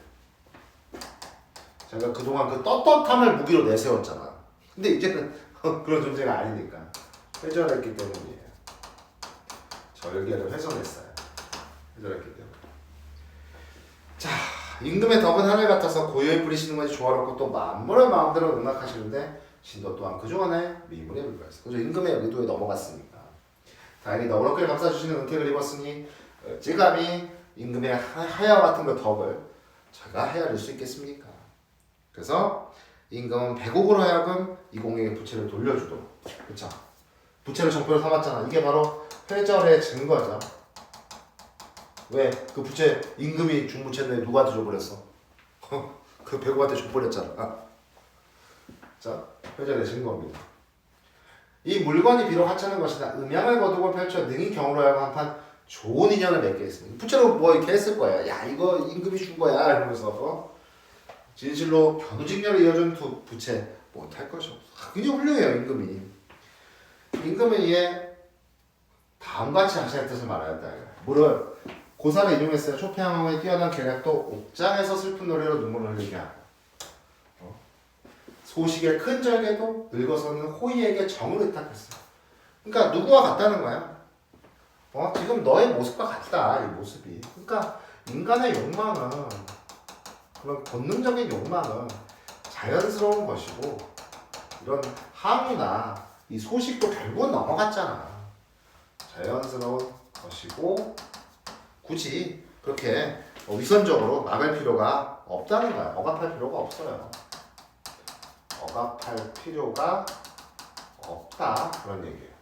Speaker 1: 자기가 그동안 그 떳떳함을 무기로 내세웠잖아. 근데 이제는 그런 존재가 아니니까 회절했기 때문이에요. 절개를 훼손했어요. 회절했기 때문에. 자, 임금의 덕은 하늘 같아서 고요히 뿌리시는 것이 조화롭고 또 만물을 마음대로 농락하시는데 신도 또한 그동안에 미물에 불과했어. 그죠? 임금의 의도에 넘어갔으니까. 다행히 너그럽게 감싸주시는 은택을 입었으니 어찌감히 임금의 하야와 같은 그 덕을 제가 헤아릴 수 있겠습니까? 그래서 임금은 백옥으로 하여금 이공에게 부채를 돌려주도록. 그쵸? 부채를 정표로 삼았잖아. 이게 바로 회절의 증거죠. 왜? 그 부채 임금이 준 부채인데 누구한테 줘버렸어? 그 백옥한테 줘버렸잖아. 자, 회절의 증거입니다. 이 물건이 비록 하찮은 것이나 음양을 거두고 펼쳐 능히 경으로 하여금 한판 좋은 인연을 맺게 했습니다. 부채로 뭐 이렇게 했을 거야. 야 이거 임금이 준 거야 이러면서 진실로 견우직녀를 이어준 두 부채 못할 것이 없어. 굉장히 훌륭해요 임금이. 임금은 이에 다음같이 자신의 뜻을 말하였다. 물을 고사를 인용했어요. 쇼팽왕의 뛰어난 계략도 옥장에서 슬픈 노래로 눈물을 흘리게 하고 소식의 큰 절개도 늙어서는 호의에게 정을 의탁했어. 그러니까 누구와 같다는 거야? 지금 너의 모습과 같다. 이 모습이. 그러니까 인간의 욕망은 그런 본능적인 욕망은 자연스러운 것이고 이런 항우나 이 소식도 결국은 넘어갔잖아. 자연스러운 것이고 굳이 그렇게 위선적으로 막을 필요가 없다는 거야. 억압할 필요가 없어요. 억압할 필요가 없다. 그런 얘기예요.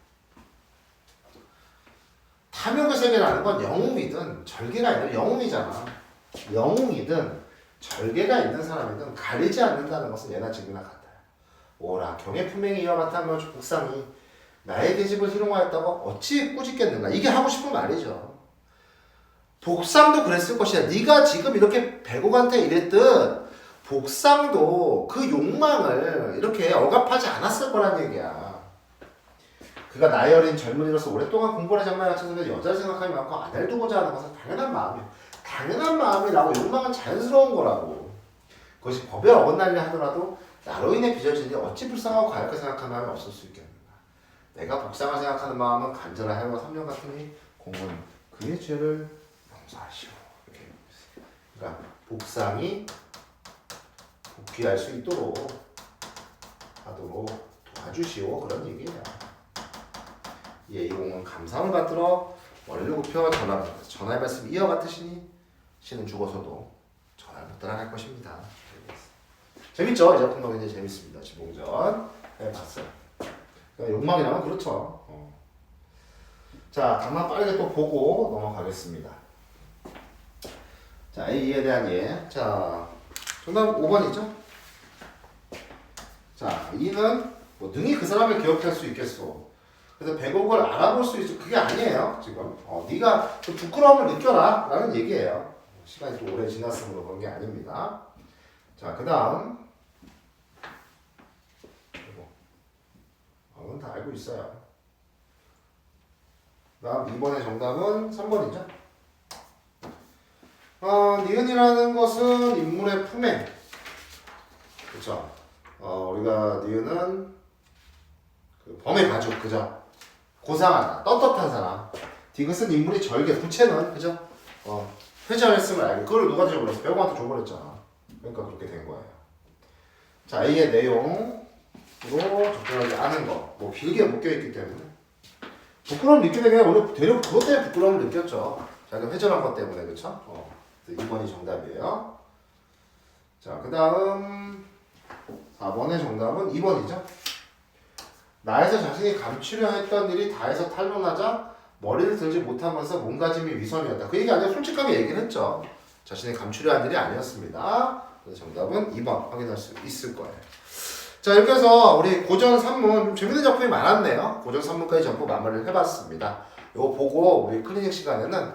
Speaker 1: 탐욕의 세계라는 건 영웅이든 절개가 있는 영웅이잖아. 영웅이든 절개가 있는 사람이든 가리지 않는다는 것은 예나 지금이나 같아요. 오라 경의 품행이 이와 같다며 복상이 나의 계집을 희롱하였다고 어찌 꾸짖겠는가. 이게 하고 싶은 말이죠. 복상도 그랬을 것이야. 네가 지금 이렇게 백옥한테 이랬듯 복상도 그 욕망을 이렇게 억압하지 않았을 거란 얘기야. 그가 나이 어린 젊은이로서 오랫동안 공부를 장만에 맞춰서 여자를 생각하지 않고 아내를 두고자 하는 것은 당연한 마음이야. 당연한 마음이라고. 욕망은 자연스러운 거라고. 그것이 법에 어긋나려 하더라도 나로 인해 빚어지니 어찌 불쌍하고 가엾게 생각하는 마음이 없을 수 있겠는가. 내가 복상을 생각하는 마음은 간절하여 3년 같으니 공은 그의 죄를 용서하시오. 이렇게. 그러니까 복상이 복귀할 수 있도록 하도록 도와주시오. 그런 얘기예요. 예, 이공은 감사함을 받들어 머리를 굽혀 전하의 말씀 이어받으시니 신은 죽어서도 전하를 못 따라갈 것입니다. 재밌죠? 이 작품도 굉장히 재밌습니다. 지봉전 해봤어요. 그러니까 욕망이라면 그렇죠. 자, 다만 빠르게 또 보고 넘어가겠습니다. 자, A에 대한 예. 자, 정답 5번이죠? 자, E는 뭐 능히 그 사람을 기억할 수 있겠소. 그래서 백옥을 알아볼 수 있어. 그게 아니에요, 지금. 네가 그 부끄러움을 느껴라. 라는 얘기예요. 시간이 또 오래 지났으므로 그런 게 아닙니다. 자, 그 다음. 이건 다 알고 있어요. 그 다음 2번의 정답은 3번이죠. 니은이라는 것은 인물의 품행. 그쵸. 우리가 니은은 그 범의 가죽, 그죠? 고상하다, 떳떳한 사람. 디귿은 인물이 절개, 부채는, 그죠? 회절했음을 알고, 그걸 누가 줘버렸어? 백옥한테 줘버렸잖아. 그러니까 그렇게 된 거예요. 자, A의 내용으로 접근하지 않은 거. 뭐 길게 묶여있기 때문에. 부끄러움 느끼는 게 오늘 대략 그것 때문에 부끄러움을 느꼈죠. 자기가 회전한 것 때문에, 그쵸? 2번이 정답이에요. 자, 그 다음 4번의 정답은 2번이죠. 나에서 자신이 감추려 했던 일이 다해서 탄로나자 머리를 들지 못하면서 몸가짐이 위선이었다. 그 얘기 아니라 솔직하게 얘기를 했죠. 자신이 감추려 한 일이 아니었습니다. 그래서 정답은 2번 확인할 수 있을 거예요. 자, 이렇게 해서 우리 고전 산문 좀 재밌는 작품이 많았네요. 고전 산문까지 전부 마무리를 해봤습니다. 이거 보고 우리 클리닉 시간에는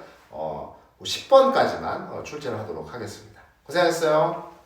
Speaker 1: 10번까지만 출제를 하도록 하겠습니다. 고생하셨어요.